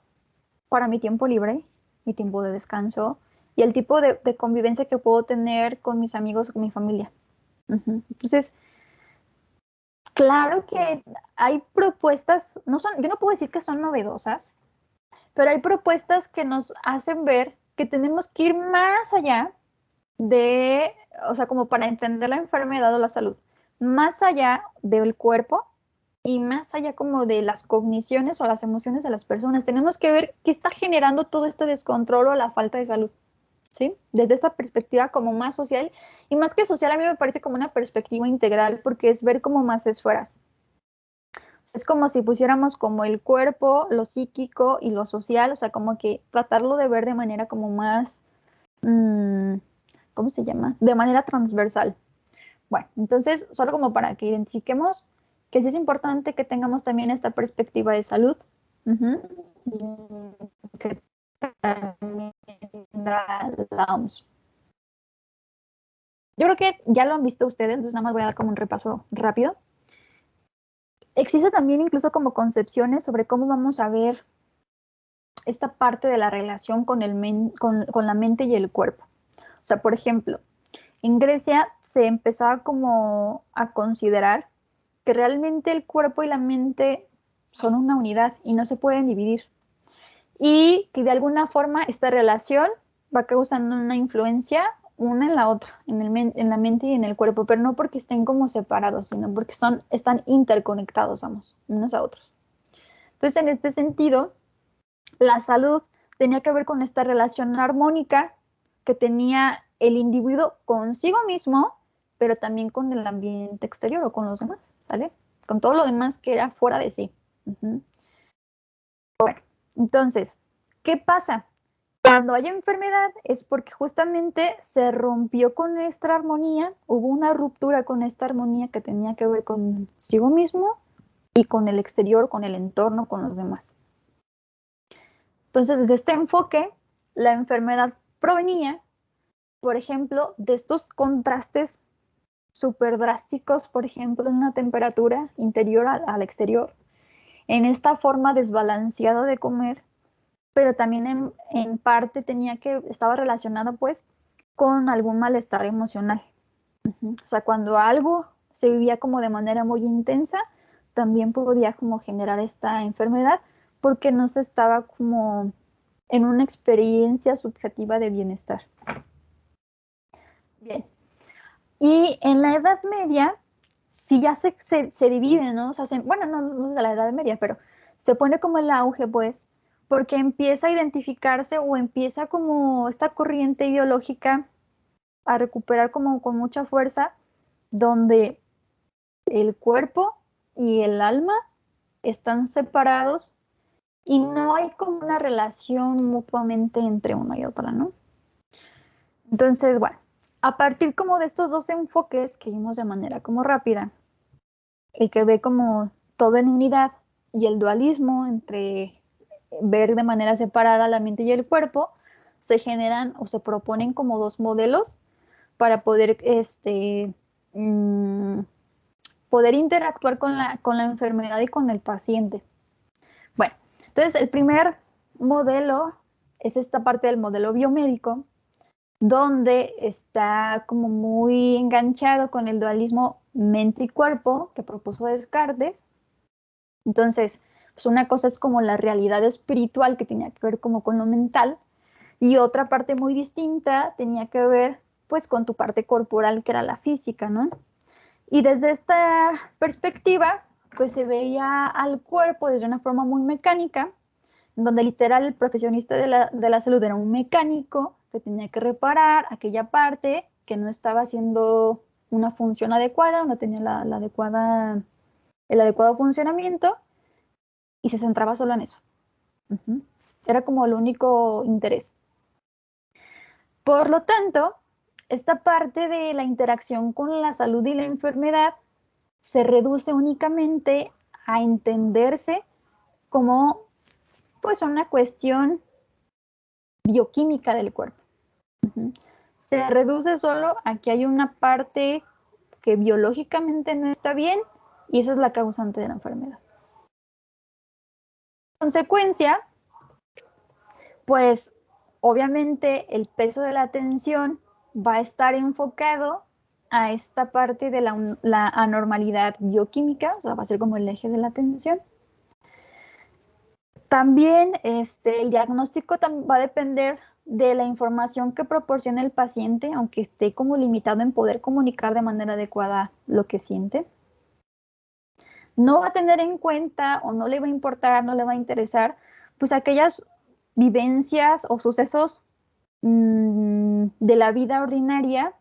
para mi tiempo libre, mi tiempo de descanso y el tipo de convivencia que puedo tener con mis amigos o con mi familia. Entonces, claro que hay propuestas, yo no puedo decir que son novedosas, pero hay propuestas que nos hacen ver que tenemos que ir más allá o sea, como para entender la enfermedad o la salud, más allá del cuerpo y más allá como de las cogniciones o las emociones de las personas. Tenemos que ver qué está generando todo este descontrol o la falta de salud, ¿sí? Desde esta perspectiva como más social, y más que social a mí me parece como una perspectiva integral porque es ver como más esferas. Es como si pusiéramos como el cuerpo, lo psíquico y lo social, o sea, como que tratarlo de ver de manera como más, ¿cómo se llama? De manera transversal. Bueno, entonces, solo como para que identifiquemos que sí es importante que tengamos también esta perspectiva de salud. Que también da la OMS. Yo creo que ya lo han visto ustedes, entonces nada más voy a dar como un repaso rápido. existe también incluso como concepciones sobre cómo vamos a ver esta parte de la relación con la mente y el cuerpo. O sea, por ejemplo, en Grecia se empezaba como a considerar que realmente el cuerpo y la mente son una unidad y no se pueden dividir. Y que de alguna forma esta relación va causando una influencia una en la otra, en la mente y en el cuerpo, pero no porque estén como separados, sino porque están interconectados, vamos, unos a otros. Entonces, en este sentido, la salud tenía que ver con esta relación armónica que tenía el individuo consigo mismo, pero también con el ambiente exterior o con los demás, ¿sale? Con todo lo demás que era fuera de sí. Bueno, entonces, ¿qué pasa? Cuando hay enfermedad es porque justamente se rompió con esta armonía, hubo una ruptura con esta armonía que tenía que ver consigo mismo y con el exterior, con el entorno, con los demás. Entonces, desde este enfoque, la enfermedad provenía, por ejemplo, de estos contrastes súper drásticos, por ejemplo, en una temperatura interior al exterior, en esta forma desbalanceada de comer, pero también en parte estaba relacionado pues con algún malestar emocional. O sea, cuando algo se vivía como de manera muy intensa, también podía como generar esta enfermedad porque no se estaba como en una experiencia subjetiva de bienestar. Bien. Y en la Edad Media, sí ya se divide, ¿no? O sea, bueno, no es de la Edad Media, pero se pone como el auge, pues, porque empieza a identificarse o empieza como esta corriente ideológica a recuperar como con mucha fuerza, donde el cuerpo y el alma están separados y no hay como una relación mutuamente entre una y otra, ¿no? Entonces, bueno, a partir como de estos dos enfoques que vimos de manera como rápida, el que ve como todo en unidad y el dualismo entre ver de manera separada la mente y el cuerpo, se generan o se proponen como dos modelos para poder, poder interactuar con la enfermedad y con el paciente. Bueno, entonces el primer modelo es esta parte del modelo biomédico, donde está como muy enganchado con el dualismo mente y cuerpo que propuso Descartes. Entonces, pues una cosa es como la realidad espiritual que tenía que ver como con lo mental y otra parte muy distinta tenía que ver pues con tu parte corporal que era la física, ¿no? Y desde esta perspectiva pues se veía al cuerpo desde una forma muy mecánica, donde literal el profesionista de la salud era un mecánico que tenía que reparar aquella parte que no estaba haciendo una función adecuada, no tenía el adecuado funcionamiento y se centraba solo en eso. Era como el único interés. Por lo tanto, esta parte de la interacción con la salud y la enfermedad se reduce únicamente a entenderse como pues una cuestión bioquímica del cuerpo. Se reduce solo a que hay una parte que biológicamente no está bien y esa es la causante de la enfermedad. En consecuencia, pues obviamente el peso de la atención va a estar enfocado a esta parte de la anormalidad bioquímica, o sea, va a ser como el eje de la atención. También el diagnóstico va a depender de la información que proporcione el paciente, aunque esté como limitado en poder comunicar de manera adecuada lo que siente. No va a tener en cuenta o no le va a importar, no le va a interesar, pues aquellas vivencias o sucesos de la vida ordinaria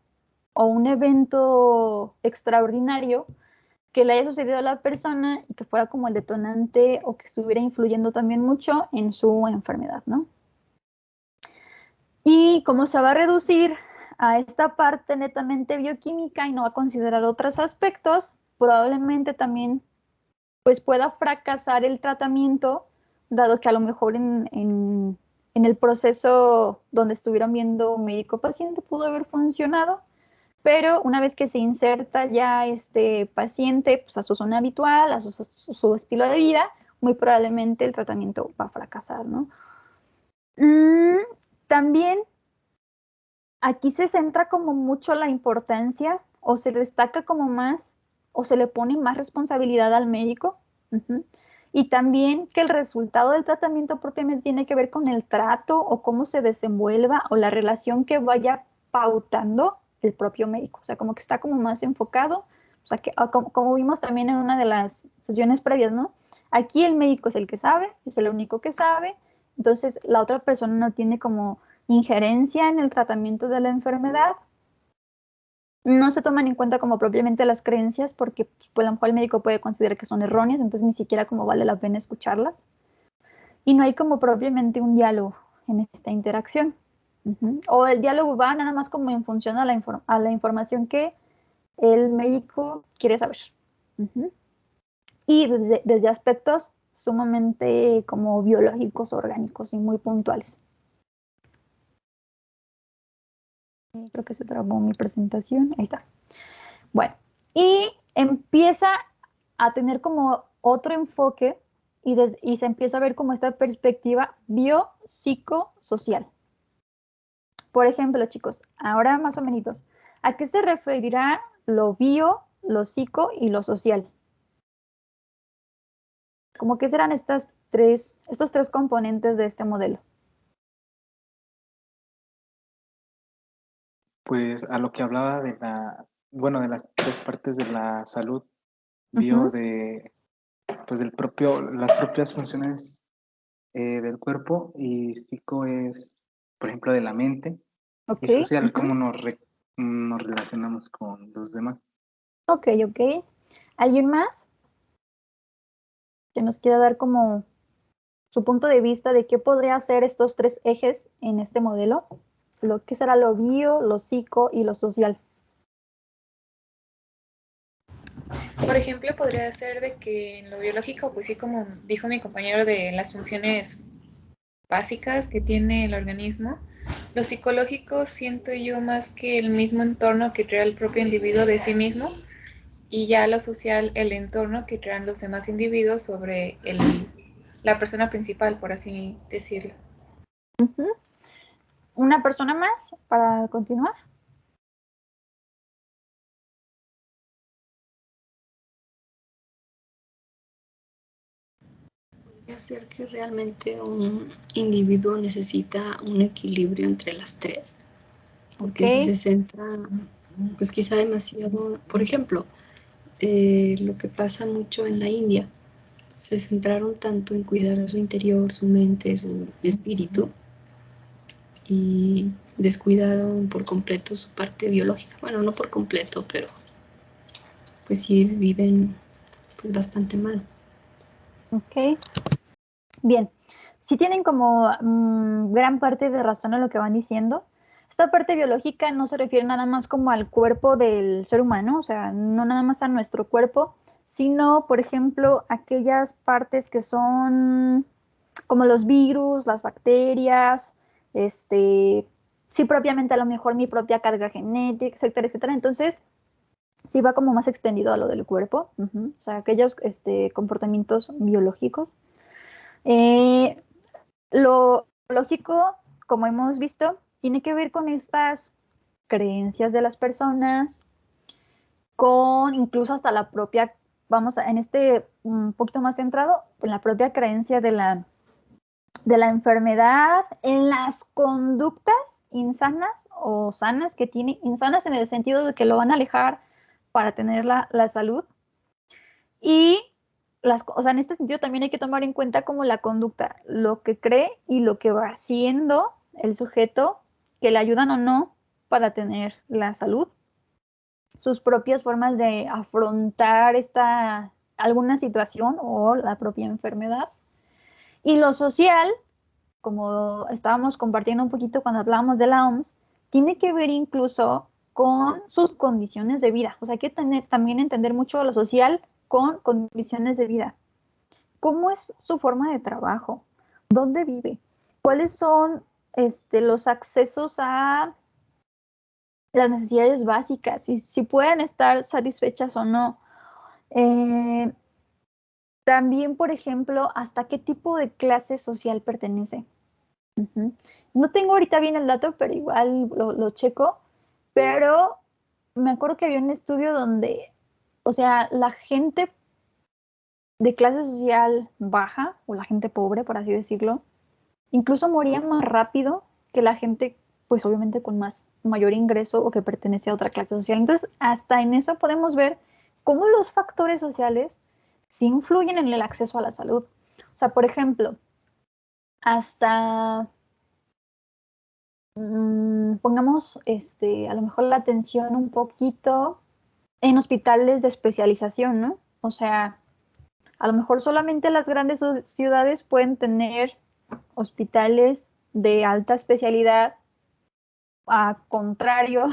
o un evento extraordinario que le haya sucedido a la persona y que fuera como el detonante o que estuviera influyendo también mucho en su enfermedad, ¿no? Y como se va a reducir a esta parte netamente bioquímica y no va a considerar otros aspectos, probablemente también pues pueda fracasar el tratamiento, dado que a lo mejor en el proceso donde estuvieron viendo médico-paciente pudo haber funcionado, pero una vez que se inserta ya este paciente pues, a su zona habitual, a su estilo de vida, muy probablemente el tratamiento va a fracasar, ¿no? También aquí se centra como mucho la importancia o se destaca como más o se le pone más responsabilidad al médico. Y también que el resultado del tratamiento propiamente tiene que ver con el trato o cómo se desenvuelva o la relación que vaya pautando el propio médico. O sea, como que está como más enfocado. O sea, que como vimos también en una de las sesiones previas, ¿no? Aquí el médico es el que sabe, es el único que sabe. Entonces, la otra persona no tiene como injerencia en el tratamiento de la enfermedad. No se toman en cuenta como propiamente las creencias porque pues, a lo mejor el médico puede considerar que son erróneas, entonces ni siquiera como vale la pena escucharlas. Y no hay como propiamente un diálogo en esta interacción. O el diálogo va nada más como en función a la información que el médico quiere saber. Y desde aspectos sumamente como biológicos, orgánicos y muy puntuales. Creo que se trabó mi presentación. Ahí está. Bueno, y empieza a tener como otro enfoque y se empieza a ver como esta perspectiva biopsicosocial. Por ejemplo, chicos, ahora más o menos, ¿a qué se referirá lo bio, lo psico y lo social? ¿Cómo que serán estos tres componentes de este modelo? Pues a lo que hablaba de de las tres partes de la salud, bio pues las propias funciones del cuerpo, y psico es, por ejemplo, de la mente, y social, cómo nos relacionamos con los demás. Ok. ¿Alguien más que nos quiera dar como su punto de vista de qué podría hacer estos tres ejes en este modelo? Lo que será lo bio, lo psico y lo social. Por ejemplo, podría ser de que en lo biológico, pues sí, como dijo mi compañero, de las funciones básicas que tiene el organismo. Lo psicológico siento yo más que el mismo entorno que crea el propio individuo de sí mismo, y ya lo social, el entorno que crean los demás individuos sobre la persona principal, por así decirlo. ¿Una persona más para continuar? Podría ser que realmente un individuo necesita un equilibrio entre las tres, porque si se centra, pues quizá demasiado, por ejemplo, lo que pasa mucho en la India, se centraron tanto en cuidar su interior, su mente, su espíritu, y descuidaron por completo su parte biológica. Bueno, no por completo, pero pues sí viven pues bastante mal. Ok. Bien. Sí tienen como gran parte de razón en lo que van diciendo. Esta parte biológica no se refiere nada más como al cuerpo del ser humano, o sea, no nada más a nuestro cuerpo, sino, por ejemplo, aquellas partes que son como los virus, las bacterias, sí propiamente a lo mejor mi propia carga genética, etcétera, etcétera. Entonces, sí va como más extendido a lo del cuerpo, o sea, aquellos comportamientos biológicos. Lo lógico, como hemos visto, tiene que ver con estas creencias de las personas, con incluso hasta la propia, en este un poquito más centrado, en la propia creencia de la enfermedad, en las conductas insanas o sanas que tiene, insanas en el sentido de que lo van a alejar para tener la salud. Y o sea, en este sentido también hay que tomar en cuenta como la conducta, lo que cree y lo que va haciendo el sujeto, que le ayudan o no para tener la salud, sus propias formas de afrontar alguna situación o la propia enfermedad. Y lo social, como estábamos compartiendo un poquito cuando hablábamos de la OMS, tiene que ver incluso con sus condiciones de vida. O sea, hay que también entender mucho lo social con condiciones de vida. ¿Cómo es su forma de trabajo? ¿Dónde vive? ¿Cuáles son los accesos a las necesidades básicas, y si pueden estar satisfechas o no. También, por ejemplo, hasta qué tipo de clase social pertenece. No tengo ahorita bien el dato, pero igual lo checo. Pero me acuerdo que había un estudio donde, o sea, la gente de clase social baja, o la gente pobre, por así decirlo, incluso moría más rápido que la gente, pues obviamente con mayor ingreso o que pertenece a otra clase social. Entonces, hasta en eso podemos ver cómo los factores sociales sí influyen en el acceso a la salud. O sea, por ejemplo, hasta pongamos a lo mejor la atención un poquito en hospitales de especialización, ¿no? O sea, a lo mejor solamente las grandes ciudades pueden tener hospitales de alta especialidad, a contrario,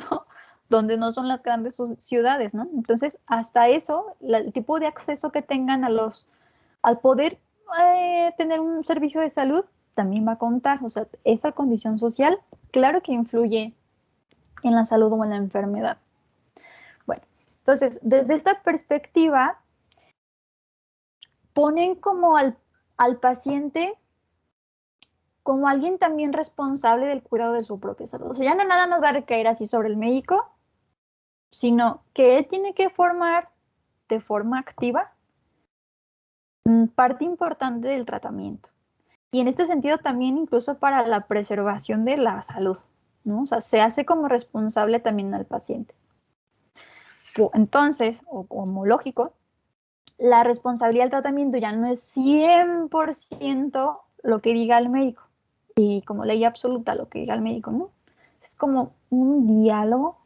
donde no son las grandes ciudades, ¿no? Entonces, hasta eso, el tipo de acceso que tengan al poder tener un servicio de salud, también va a contar. O sea, esa condición social, claro que influye en la salud o en la enfermedad. Bueno, entonces, desde esta perspectiva, ponen como al paciente como alguien también responsable del cuidado de su propia salud. O sea, ya no nada más va a recaer así sobre el médico, sino que él tiene que formar de forma activa parte importante del tratamiento. Y en este sentido también incluso para la preservación de la salud, ¿no? O sea, se hace como responsable también al paciente. Entonces, o como lógico, la responsabilidad del tratamiento ya no es 100% lo que diga el médico y como ley absoluta lo que diga el médico, ¿no? Es como un diálogo,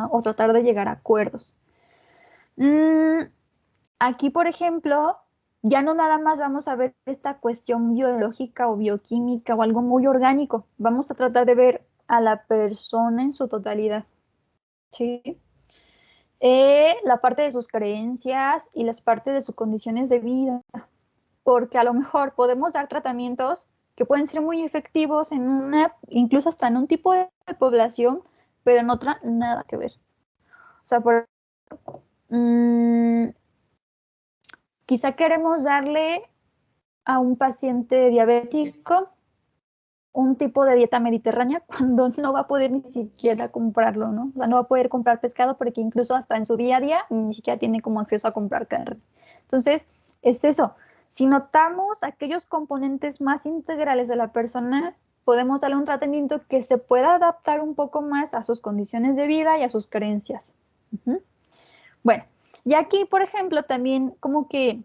o tratar de llegar a acuerdos. Aquí, por ejemplo, ya no nada más vamos a ver esta cuestión biológica o bioquímica o algo muy orgánico. Vamos a tratar de ver a la persona en su totalidad, ¿sí? La parte de sus creencias y las partes de sus condiciones de vida, porque a lo mejor podemos dar tratamientos que pueden ser muy efectivos incluso hasta en un tipo de población, pero en otra nada que ver. O sea, quizá queremos darle a un paciente diabético un tipo de dieta mediterránea cuando no va a poder ni siquiera comprarlo, ¿no? O sea, no va a poder comprar pescado porque incluso hasta en su día a día ni siquiera tiene como acceso a comprar carne. Entonces, es eso. Si notamos aquellos componentes más integrales de la persona, podemos darle un tratamiento que se pueda adaptar un poco más a sus condiciones de vida y a sus creencias. Bueno, y aquí, por ejemplo, también como que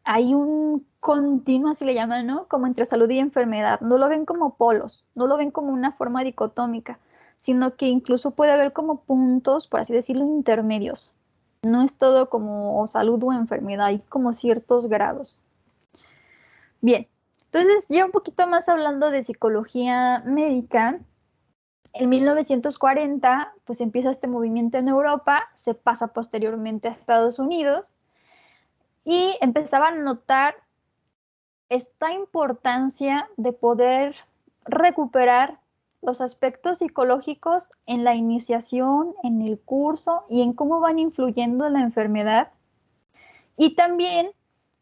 hay un continuo, así le llaman, ¿no? Como entre salud y enfermedad. No lo ven como polos, no lo ven como una forma dicotómica, sino que incluso puede haber como puntos, por así decirlo, intermedios. No es todo como o salud o enfermedad, hay como ciertos grados. Bien, entonces ya un poquito más hablando de psicología médica, en 1940 pues empieza este movimiento en Europa, se pasa posteriormente a Estados Unidos y empezaban a notar esta importancia de poder recuperar los aspectos psicológicos en la iniciación, en el curso y en cómo van influyendo en la enfermedad. Y también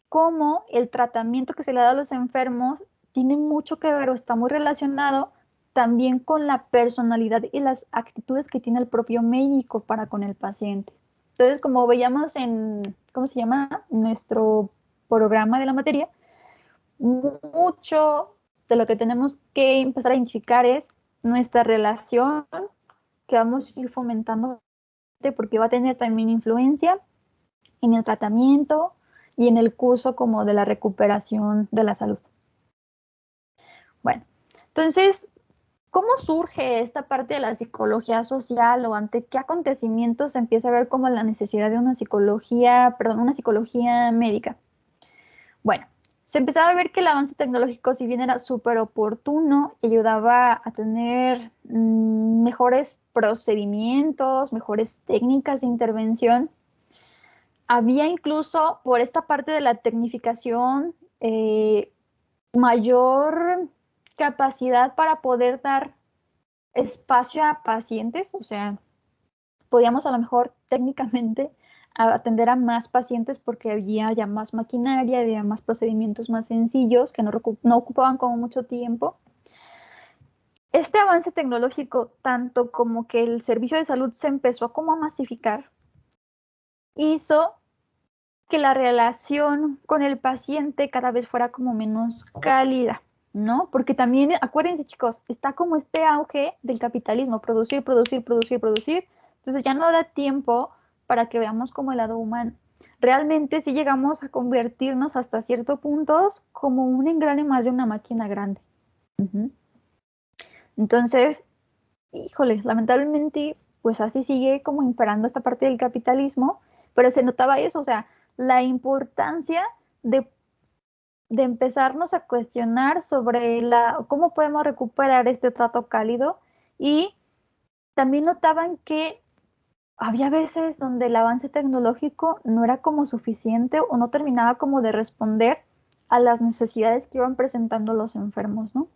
cómo el tratamiento que se le da a los enfermos tiene mucho que ver o está muy relacionado también con la personalidad y las actitudes que tiene el propio médico para con el paciente. Entonces, como veíamos en, ¿cómo se llama? Nuestro programa de la materia, mucho de lo que tenemos que empezar a identificar es nuestra relación que vamos a ir fomentando porque va a tener también influencia en el tratamiento y en el curso como de la recuperación de la salud. Bueno, entonces, ¿cómo surge esta parte de la psicología social o ante qué acontecimientos se empieza a ver como la necesidad de una psicología médica? Bueno, se empezaba a ver que el avance tecnológico, si bien era súper oportuno, ayudaba a tener mejores procedimientos, mejores técnicas de intervención. Había incluso, por esta parte de la tecnificación, mayor capacidad para poder dar espacio a pacientes, o sea, podíamos a lo mejor técnicamente atender a más pacientes porque había ya más maquinaria, había más procedimientos más sencillos que no ocupaban como mucho tiempo. Este avance tecnológico, tanto como que el servicio de salud se empezó como a masificar, hizo que la relación con el paciente cada vez fuera como menos cálida, ¿no? Porque también, acuérdense chicos, está como este auge del capitalismo, producir, producir, producir, producir. Entonces ya no da tiempo para que veamos como el lado humano. Realmente sí llegamos a convertirnos hasta ciertos puntos como un engrane más de una máquina grande. Entonces, híjole, lamentablemente, pues así sigue como imperando esta parte del capitalismo, pero se notaba eso, o sea, la importancia de empezarnos a cuestionar sobre cómo podemos recuperar este trato cálido, y también notaban que había veces donde el avance tecnológico no era como suficiente o no terminaba como de responder a las necesidades que iban presentando los enfermos, ¿no?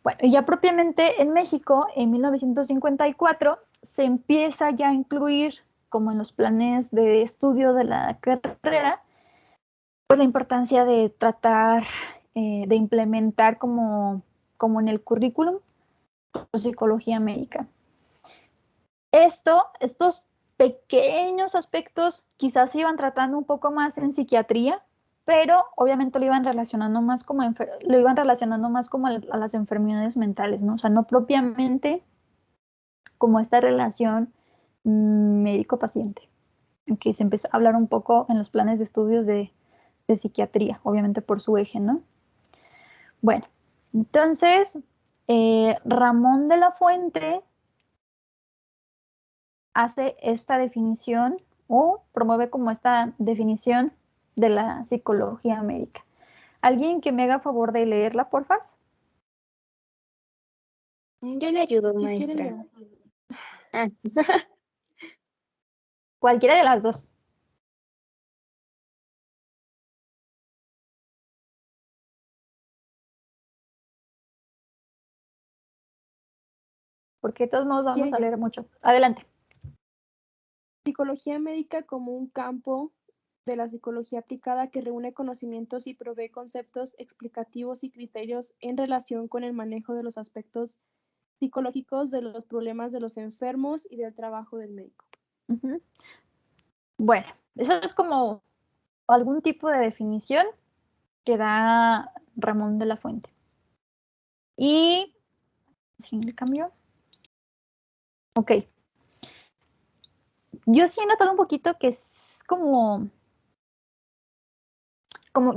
Bueno, y ya propiamente en México, en 1954, se empieza ya a incluir como en los planes de estudio de la carrera, pues la importancia de tratar, de implementar como en el currículum, psicología médica. Estos pequeños aspectos quizás se iban tratando un poco más en psiquiatría, pero obviamente lo iban relacionando más como a las enfermedades mentales, ¿no? O sea, no propiamente como esta relación médico-paciente, que se empezó a hablar un poco en los planes de estudios de psiquiatría, obviamente por su eje, ¿no? Bueno, entonces, Ramón de la Fuente hace esta definición o promueve como esta definición de la psicología médica. ¿Alguien que me haga favor de leerla, porfa? Yo le ayudo, Si maestra. quieren, Ah. Cualquiera de las dos. Porque de todos modos Si vamos quieren a yo. leer mucho. Adelante. Psicología médica como un campo de la psicología aplicada que reúne conocimientos y provee conceptos explicativos y criterios en relación con el manejo de los aspectos psicológicos de los problemas de los enfermos y del trabajo del médico. Bueno, eso es como algún tipo de definición que da Ramón de la Fuente. Y, ¿sin el cambio? Ok. Yo sí he notado un poquito que es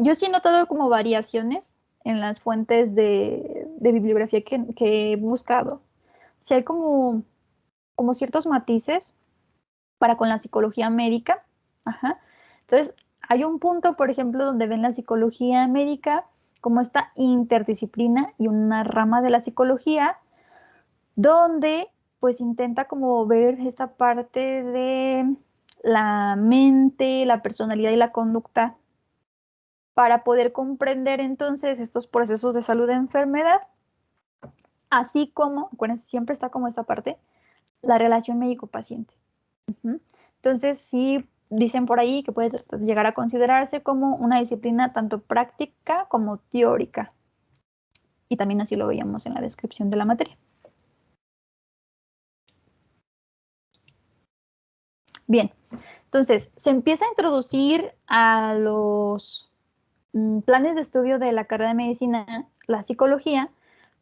yo sí he notado como variaciones en las fuentes de bibliografía que he buscado. Sí hay como ciertos matices para con la psicología médica. Ajá. Entonces, hay un punto, por ejemplo, donde ven la psicología médica como esta interdisciplina y una rama de la psicología donde pues intenta como ver esta parte de la mente, la personalidad y la conducta para poder comprender entonces estos procesos de salud de enfermedad, así como, acuérdense, siempre está como esta parte, la relación médico-paciente. Entonces, sí dicen por ahí que puede llegar a considerarse como una disciplina tanto práctica como teórica. Y también así lo veíamos en la descripción de la materia. Bien, entonces se empieza a introducir a los planes de estudio de la carrera de medicina la psicología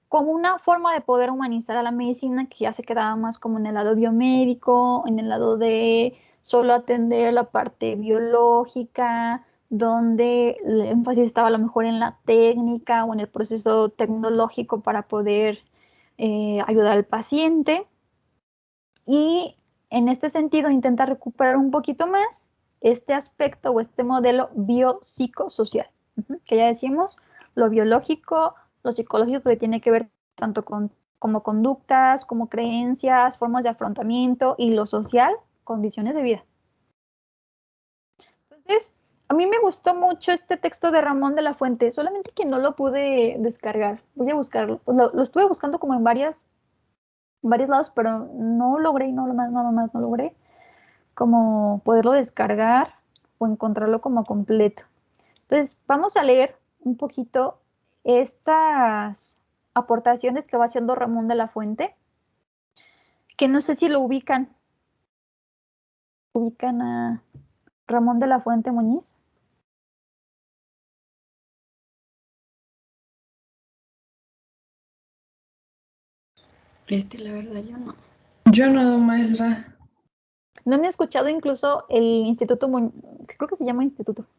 como una forma de poder humanizar a la medicina, que ya se quedaba más como en el lado biomédico, en el lado de solo atender la parte biológica, donde el énfasis estaba a lo mejor en la técnica o en el proceso tecnológico para poder ayudar al paciente. Y en este sentido intenta recuperar un poquito más este aspecto o este modelo biopsicosocial, que ya decimos, lo biológico, lo psicológico, que tiene que ver tanto como conductas, como creencias, formas de afrontamiento, y lo social, condiciones de vida. Entonces, a mí me gustó mucho este texto de Ramón de la Fuente, solamente que no lo pude descargar. Voy a buscarlo. Lo estuve buscando como en varias en varios lados, pero no logré, nada más no logré como poderlo descargar o encontrarlo como completo. Entonces, vamos a leer un poquito estas aportaciones que va haciendo Ramón de la Fuente, que no sé si lo ubican. ¿Ubican a Ramón de la Fuente Muñiz? La verdad, yo no. Yo no, maestra. ¿No han escuchado incluso el Instituto, creo que se llama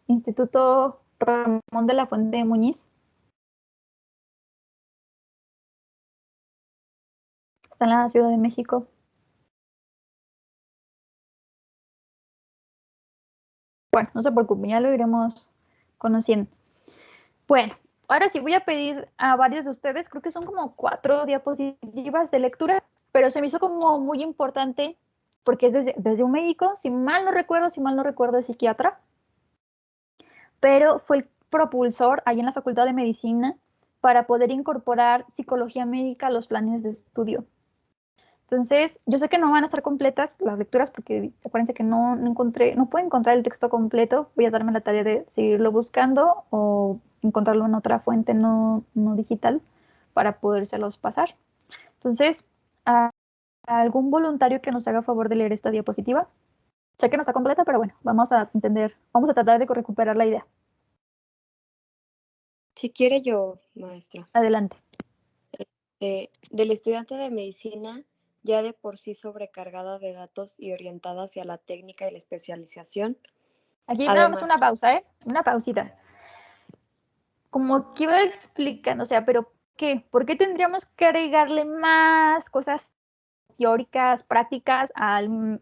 Instituto Ramón de la Fuente Muñiz? Está en la Ciudad de México. Bueno, no se preocupen, ya lo iremos conociendo. Bueno, ahora sí voy a pedir a varios de ustedes, creo que son como 4 diapositivas de lectura, pero se me hizo como muy importante porque es desde un médico, si mal no recuerdo es psiquiatra, pero fue el propulsor ahí en la Facultad de Medicina para poder incorporar psicología médica a los planes de estudio. Entonces, yo sé que no van a estar completas las lecturas porque acuérdense que no puedo encontrar el texto completo. Voy a darme la tarea de seguirlo buscando o encontrarlo en otra fuente no digital para podérselos pasar. Entonces, a algún voluntario que nos haga favor de leer esta diapositiva. Sé que no está completa, pero bueno, vamos a tratar de recuperar la idea. Si quiere yo, maestra. Adelante. Del estudiante de medicina, ya de por sí sobrecargada de datos y orientada hacia la técnica y la especialización. Aquí nada más una pausa, una pausita. Como que iba explicando, o sea, pero ¿qué? ¿Por qué tendríamos que agregarle más cosas teóricas, prácticas al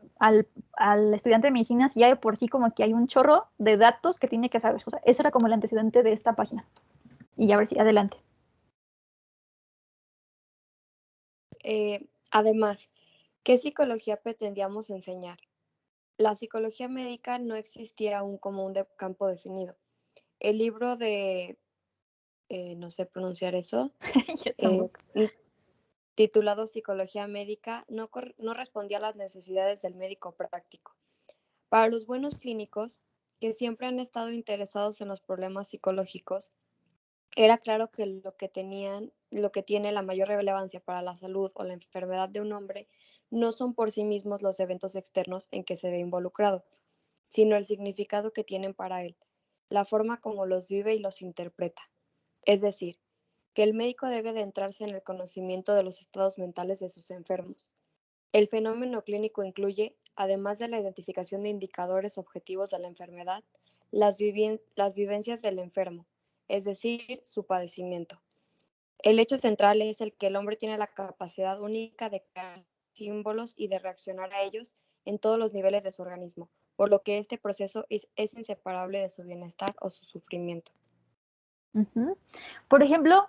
estudiante de medicina si ya de por sí como que hay un chorro de datos que tiene que saber? O sea, eso era como el antecedente de esta página. Y ya a ver si, adelante. Además, ¿qué psicología pretendíamos enseñar? La psicología médica no existía aún como un campo definido. El libro de, no sé pronunciar eso, titulado Psicología Médica, no respondía a las necesidades del médico práctico. Para los buenos clínicos, que siempre han estado interesados en los problemas psicológicos, era claro que lo que tiene la mayor relevancia para la salud o la enfermedad de un hombre no son por sí mismos los eventos externos en que se ve involucrado, sino el significado que tienen para él, la forma como los vive y los interpreta. Es decir, que el médico debe de entrarse en el conocimiento de los estados mentales de sus enfermos. El fenómeno clínico incluye, además de la identificación de indicadores objetivos de la enfermedad, las vivencias del enfermo, es decir, su padecimiento. El hecho central es el que el hombre tiene la capacidad única de crear símbolos y de reaccionar a ellos en todos los niveles de su organismo, por lo que este proceso es inseparable de su bienestar o su sufrimiento. Por ejemplo,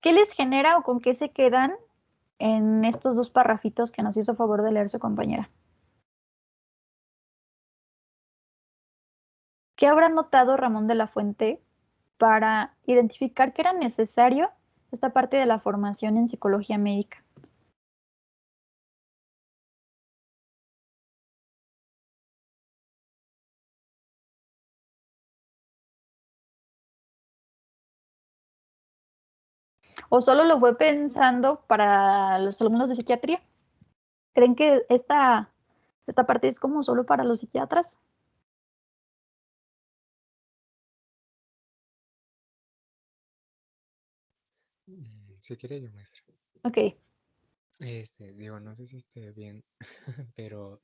¿qué les genera o con qué se quedan en estos 2 parrafitos que nos hizo favor de leer su compañera? ¿Qué habrá notado Ramón de la Fuente para identificar que era necesario esta parte de la formación en psicología médica? ¿O solo lo fue pensando para los alumnos de psiquiatría? ¿Creen que esta parte es como solo para los psiquiatras? Si quiere yo, maestra. Ok. Digo, no sé si esté bien, pero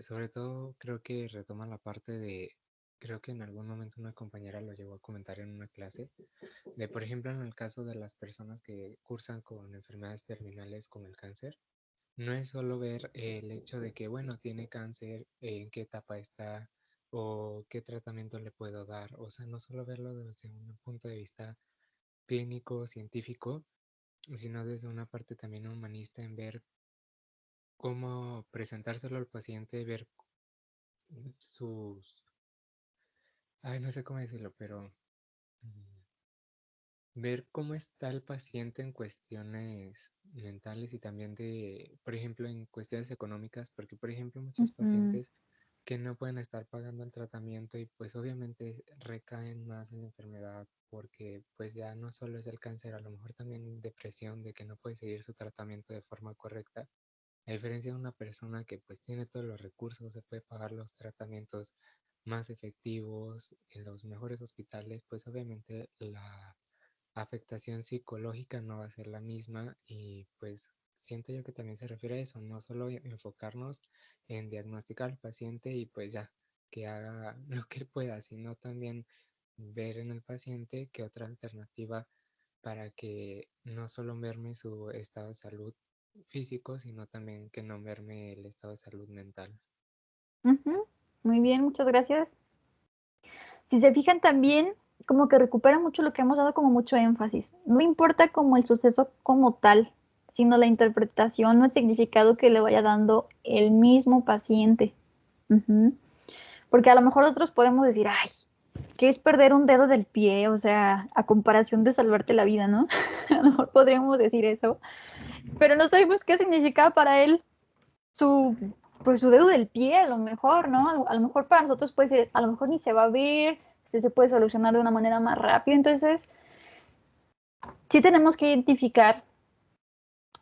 sobre todo creo que retoma la parte de, creo que en algún momento una compañera lo llegó a comentar en una clase, de por ejemplo en el caso de las personas que cursan con enfermedades terminales como el cáncer, no es solo ver el hecho de que, bueno, tiene cáncer, en qué etapa está o qué tratamiento le puedo dar, o sea, no solo verlo desde un punto de vista clínico, científico, sino desde una parte también humanista en ver cómo presentárselo al paciente, ver sus... Ay, no sé cómo decirlo, pero ver cómo está el paciente en cuestiones mentales y también de, por ejemplo, en cuestiones económicas, porque, por ejemplo, muchos pacientes que no pueden estar pagando el tratamiento y pues obviamente recaen más en la enfermedad porque pues ya no solo es el cáncer, a lo mejor también depresión de que no puede seguir su tratamiento de forma correcta. A diferencia de una persona que pues tiene todos los recursos, se puede pagar los tratamientos más efectivos en los mejores hospitales, pues obviamente la afectación psicológica no va a ser la misma y pues siento yo que también se refiere a eso, no solo enfocarnos en diagnosticar al paciente y pues ya que haga lo que él pueda, sino también ver en el paciente qué otra alternativa para que no solo merme su estado de salud físico, sino también que no merme el estado de salud mental. Muy bien, muchas gracias. Si se fijan también, como que recupera mucho lo que hemos dado como mucho énfasis. No importa como el suceso como tal, sino la interpretación o el significado que le vaya dando el mismo paciente. Porque a lo mejor nosotros podemos decir, ay, ¿qué es perder un dedo del pie? O sea, a comparación de salvarte la vida, ¿no? A lo mejor podríamos decir eso, pero no sabemos qué significa para él pues su dedo del pie, a lo mejor, ¿no? A lo mejor para nosotros pues a lo mejor ni se va a ver, se puede solucionar de una manera más rápida. Entonces, sí tenemos que identificar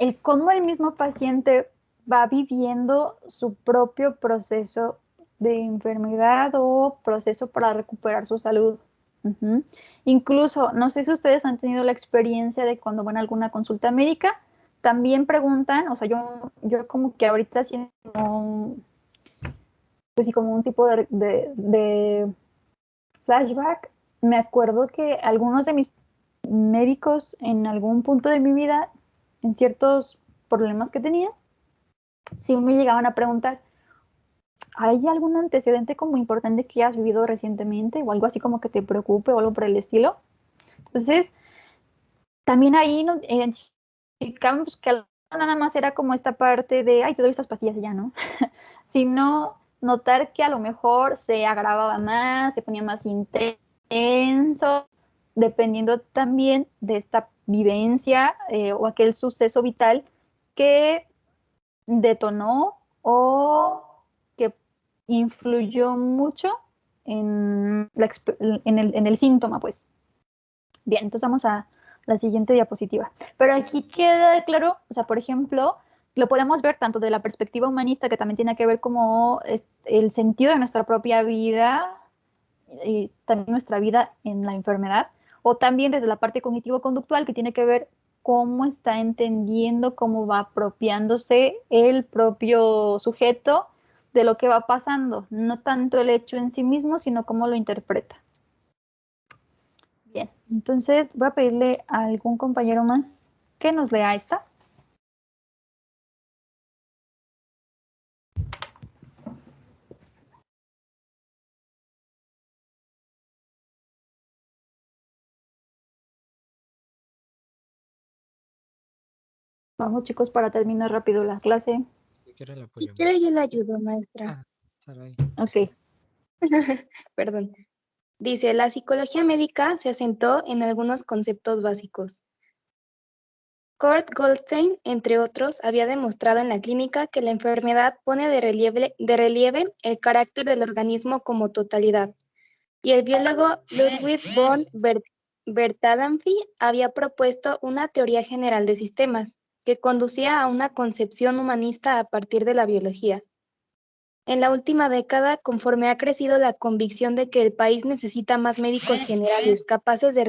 el cómo el mismo paciente va viviendo su propio proceso de enfermedad o proceso para recuperar su salud. Incluso, no sé si ustedes han tenido la experiencia de cuando van a alguna consulta médica, también preguntan, o sea, yo como que ahorita haciendo pues sí, como un tipo de flashback, me acuerdo que algunos de mis médicos en algún punto de mi vida, en ciertos problemas que tenía, sí me llegaban a preguntar, ¿hay algún antecedente como importante que hayas vivido recientemente o algo así como que te preocupe o algo por el estilo? Entonces, también ahí nos identificamos que nada más era como esta parte de, ay, te doy estas pastillas y ya, ¿no? Sino notar que a lo mejor se agravaba más, se ponía más intenso, dependiendo también de esta vivencia o aquel suceso vital que detonó o que influyó mucho en el síntoma, pues. Bien, entonces vamos a la siguiente diapositiva. Pero aquí queda claro, o sea, por ejemplo, lo podemos ver tanto de la perspectiva humanista, que también tiene que ver como el sentido de nuestra propia vida y también nuestra vida en la enfermedad, o también desde la parte cognitivo-conductual, que tiene que ver cómo está entendiendo, cómo va apropiándose el propio sujeto de lo que va pasando, no tanto el hecho en sí mismo, sino cómo lo interpreta. Bien, entonces voy a pedirle a algún compañero más que nos lea esta. Vamos, chicos, para terminar rápido la clase. Si quieres la Si apoyo. quieres, yo le ayudo, maestra. Saray. Ok. Perdón. Dice, la psicología médica se asentó en algunos conceptos básicos. Kurt Goldstein, entre otros, había demostrado en la clínica que la enfermedad pone de relieve el carácter del organismo como totalidad. Y el biólogo Ludwig von Bertalanffy había propuesto una teoría general de sistemas, que conducía a una concepción humanista a partir de la biología. En la última década, conforme ha crecido la convicción de que el país necesita más médicos generales capaces de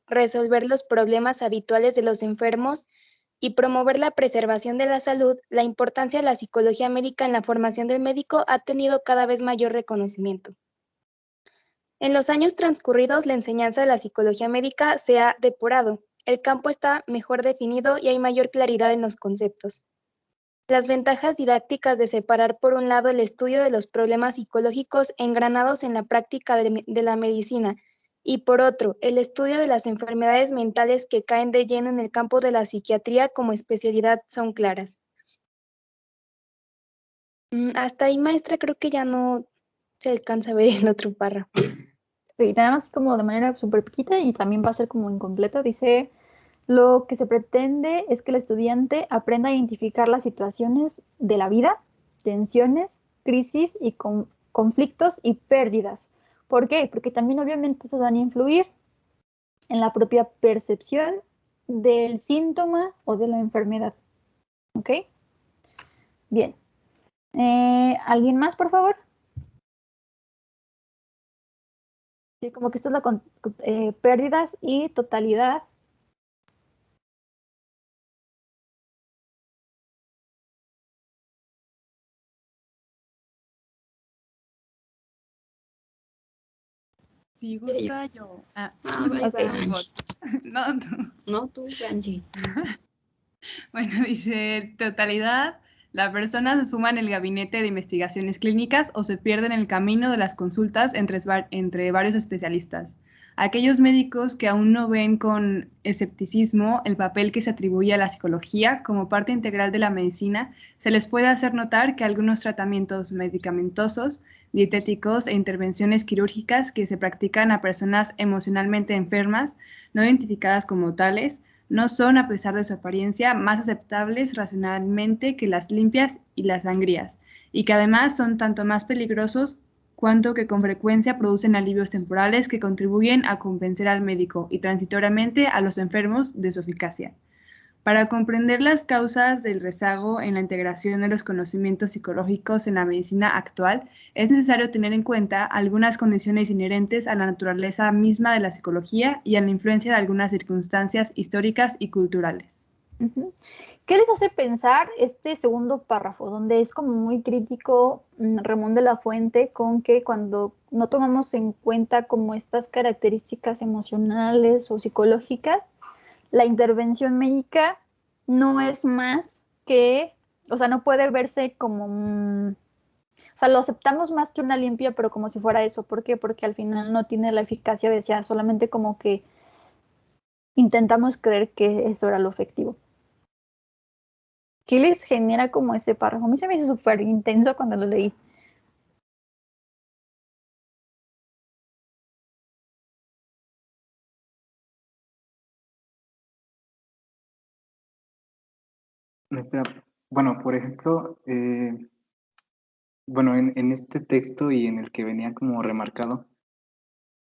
resolver los problemas habituales de los enfermos y promover la preservación de la salud, la importancia de la psicología médica en la formación del médico ha tenido cada vez mayor reconocimiento. En los años transcurridos, la enseñanza de la psicología médica se ha depurado, el campo está mejor definido y hay mayor claridad en los conceptos. Las ventajas didácticas de separar por un lado el estudio de los problemas psicológicos engranados en la práctica de la medicina y por otro, el estudio de las enfermedades mentales que caen de lleno en el campo de la psiquiatría como especialidad son claras. Hasta ahí, maestra, creo que ya no se alcanza a ver el otro párrafo. Y nada más como de manera súper piquita y también va a ser como incompleta. Dice, lo que se pretende es que el estudiante aprenda a identificar las situaciones de la vida, tensiones, crisis y conflictos y pérdidas. ¿Por qué? Porque también obviamente eso van a influir en la propia percepción del síntoma o de la enfermedad. ¿Ok? Bien. ¿Alguien más, por favor? Sí, como que esto es la pérdidas y totalidad. Si gusta, yo. bye, Ok. No, No tú, Angie. Bueno, dice totalidad. La persona se suma en el gabinete de investigaciones clínicas o se pierde en el camino de las consultas entre varios especialistas. Aquellos médicos que aún no ven con escepticismo el papel que se atribuye a la psicología como parte integral de la medicina, se les puede hacer notar que algunos tratamientos medicamentosos, dietéticos e intervenciones quirúrgicas que se practican a personas emocionalmente enfermas, no identificadas como tales, no son, a pesar de su apariencia, más aceptables racionalmente que las limpias y las sangrías, y que además son tanto más peligrosos cuanto que con frecuencia producen alivios temporales que contribuyen a convencer al médico y transitoriamente a los enfermos de su eficacia. Para comprender las causas del rezago en la integración de los conocimientos psicológicos en la medicina actual, es necesario tener en cuenta algunas condiciones inherentes a la naturaleza misma de la psicología y a la influencia de algunas circunstancias históricas y culturales. ¿Qué les hace pensar este segundo párrafo, donde es como muy crítico Ramón de la Fuente con que cuando no tomamos en cuenta como estas características emocionales o psicológicas, la intervención médica no es más que, o sea, no puede verse como, o sea, lo aceptamos más que una limpia, pero como si fuera eso? ¿Por qué? Porque al final no tiene la eficacia deseada, solamente como que intentamos creer que eso era lo efectivo. ¿Qué les genera como ese párrafo? A mí se me hizo súper intenso cuando lo leí. Bueno, por ejemplo, bueno, en este texto y en el que venía como remarcado,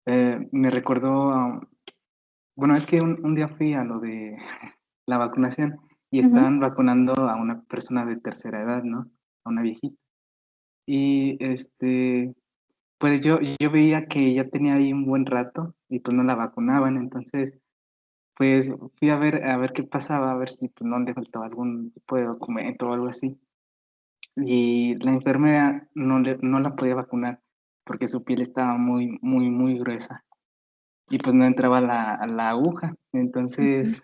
me recordó, bueno, es que un día fui a lo de la vacunación y estaban vacunando a una persona de tercera edad, ¿no? A una viejita. Y pues yo veía que ya tenía ahí un buen rato y pues no la vacunaban, entonces pues fui a ver qué pasaba, a ver si pues, no le faltaba algún tipo de documento o algo así. Y la enfermera no la podía vacunar porque su piel estaba muy gruesa y pues no entraba la aguja. Entonces,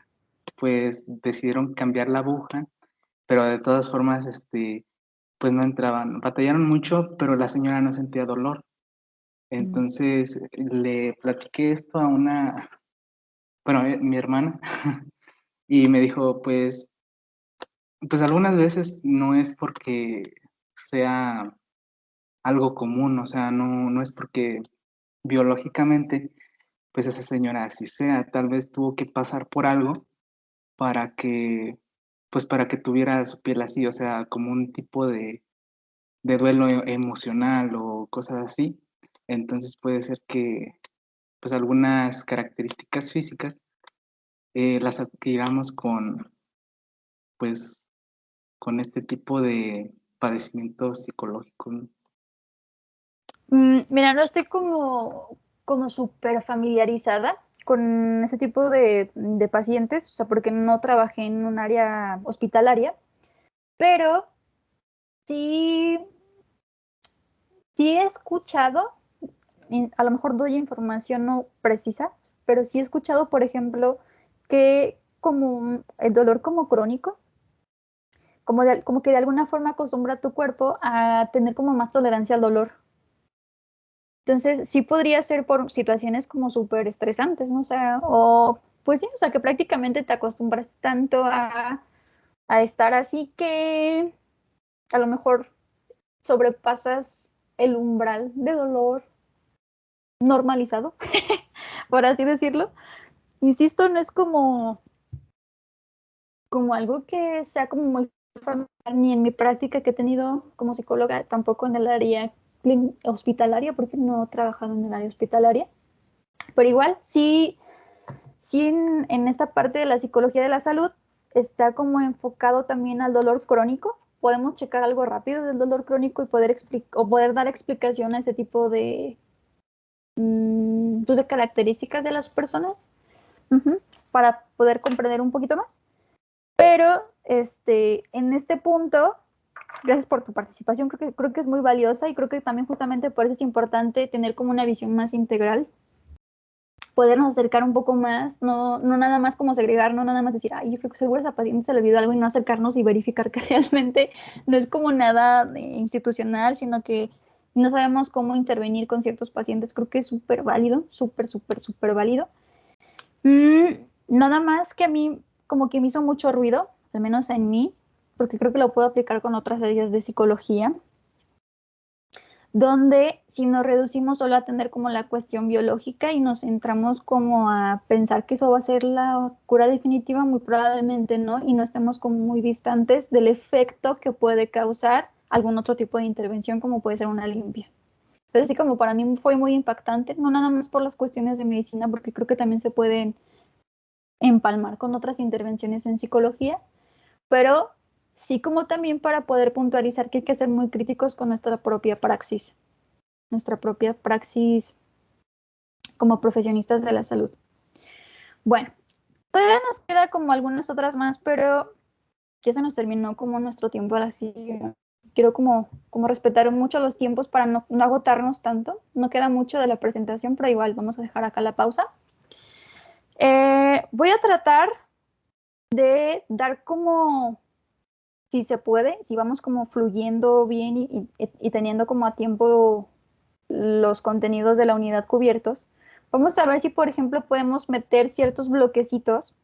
pues decidieron cambiar la aguja, pero de todas formas, pues no entraban. Batallaron mucho, pero la señora no sentía dolor. Entonces le platiqué esto a bueno, mi hermana, y me dijo, pues algunas veces no es porque sea algo común, o sea, no es porque biológicamente, pues esa señora así sea, tal vez tuvo que pasar por algo para que, pues para que tuviera su piel así, o sea, como un tipo de duelo emocional o cosas así. Entonces puede ser que, pues algunas características físicas las adquiramos pues, con este tipo de padecimientos psicológicos, ¿no? Mira, no estoy como súper familiarizada con ese tipo de pacientes, o sea, porque no trabajé en un área hospitalaria, pero sí, sí he escuchado, y a lo mejor doy información no precisa, pero sí he escuchado, por ejemplo, que como el dolor como crónico, como que de alguna forma acostumbra a tu cuerpo a tener como más tolerancia al dolor. Entonces, sí podría ser por situaciones como súper estresantes, ¿no? O sea, o pues sí, o sea, que prácticamente te acostumbras tanto a estar así que a lo mejor sobrepasas el umbral de dolor normalizado, por así decirlo. Insisto, no es como algo que sea como muy familiar, ni en mi práctica que he tenido como psicóloga, tampoco en el área hospitalaria, porque no he trabajado en el área hospitalaria. Pero igual, sí en esta parte de la psicología de la salud está como enfocado también al dolor crónico. Podemos checar algo rápido del dolor crónico y poder dar explicación a ese tipo de, pues de características de las personas, para poder comprender un poquito más. Pero en este punto, gracias por tu participación, creo que es muy valiosa y creo que también justamente por eso es importante tener como una visión más integral, podernos acercar un poco más, no nada más como segregar, no nada más decir, ay, yo creo que seguro a esa paciente se le olvidó algo, y no acercarnos y verificar que realmente no es como nada institucional, sino que no sabemos cómo intervenir con ciertos pacientes. Creo que es súper válido, súper válido. Nada más que a mí como que me hizo mucho ruido, al menos en mí, porque creo que lo puedo aplicar con otras áreas de psicología, donde si nos reducimos solo a tener como la cuestión biológica y nos centramos como a pensar que eso va a ser la cura definitiva, muy probablemente no, y no estemos como muy distantes del efecto que puede causar algún otro tipo de intervención, como puede ser una limpia. Entonces, sí, como para mí fue muy impactante, no nada más por las cuestiones de medicina, porque creo que también se pueden empalmar con otras intervenciones en psicología, pero sí como también para poder puntualizar que hay que ser muy críticos con nuestra propia praxis como profesionistas de la salud. Bueno, todavía nos queda como algunas otras más, pero ya se nos terminó como nuestro tiempo, así quiero como respetar mucho los tiempos para no agotarnos tanto. No queda mucho de la presentación, pero igual vamos a dejar acá la pausa. Voy a tratar de dar como, si se puede, si vamos como fluyendo bien y teniendo como a tiempo los contenidos de la unidad cubiertos, vamos a ver si, por ejemplo, podemos meter ciertos bloquecitos,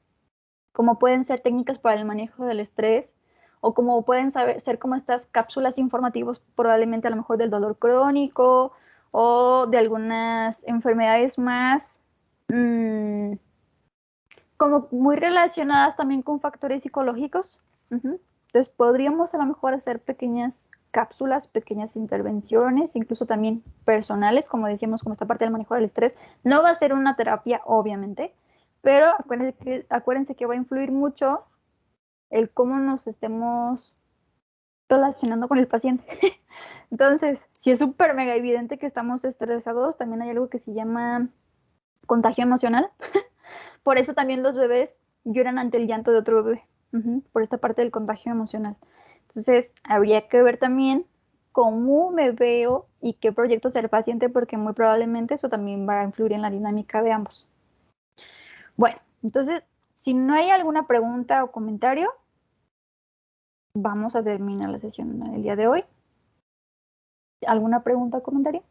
como pueden ser técnicas para el manejo del estrés, o como pueden ser como estas cápsulas informativas, probablemente a lo mejor del dolor crónico, o de algunas enfermedades más como muy relacionadas también con factores psicológicos. Entonces podríamos a lo mejor hacer pequeñas cápsulas, pequeñas intervenciones, incluso también personales, como decíamos, como esta parte del manejo del estrés. No va a ser una terapia, obviamente, pero acuérdense que va a influir mucho el cómo nos estemos relacionando con el paciente. Entonces, si es súper mega evidente que estamos estresados, también hay algo que se llama contagio emocional. Por eso también los bebés lloran ante el llanto de otro bebé, por esta parte del contagio emocional. Entonces, habría que ver también cómo me veo y qué proyecto ser paciente, porque muy probablemente eso también va a influir en la dinámica de ambos. Bueno, entonces, si no hay alguna pregunta o comentario, vamos a terminar la sesión del día de hoy. ¿Alguna pregunta o comentario?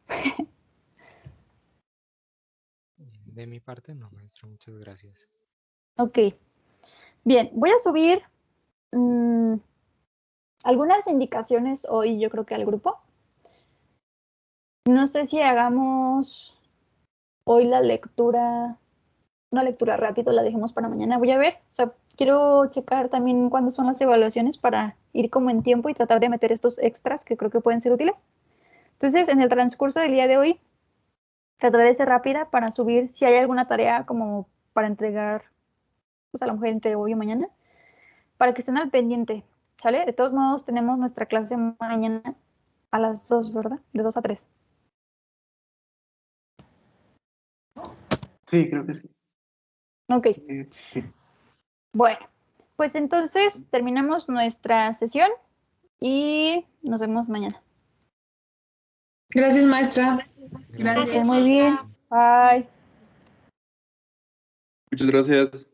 De mi parte no, maestra, muchas gracias. Ok. Bien, voy a subir algunas indicaciones hoy, yo creo que al grupo. No sé si hagamos hoy una lectura rápida, la dejemos para mañana. Voy a ver, o sea, quiero checar también cuándo son las evaluaciones para ir como en tiempo y tratar de meter estos extras que creo que pueden ser útiles. Entonces, en el transcurso del día de hoy, trataré de ser rápida para subir si hay alguna tarea como para entregar, pues a lo mejor entre hoy o mañana, para que estén al pendiente, ¿sale? De todos modos, tenemos nuestra clase mañana a las 2, ¿verdad? De 2 a 3. Sí, creo que sí. Ok. Sí. Bueno, pues entonces terminamos nuestra sesión y nos vemos mañana. Gracias, maestra. Gracias. Muy bien. Bye. Muchas gracias.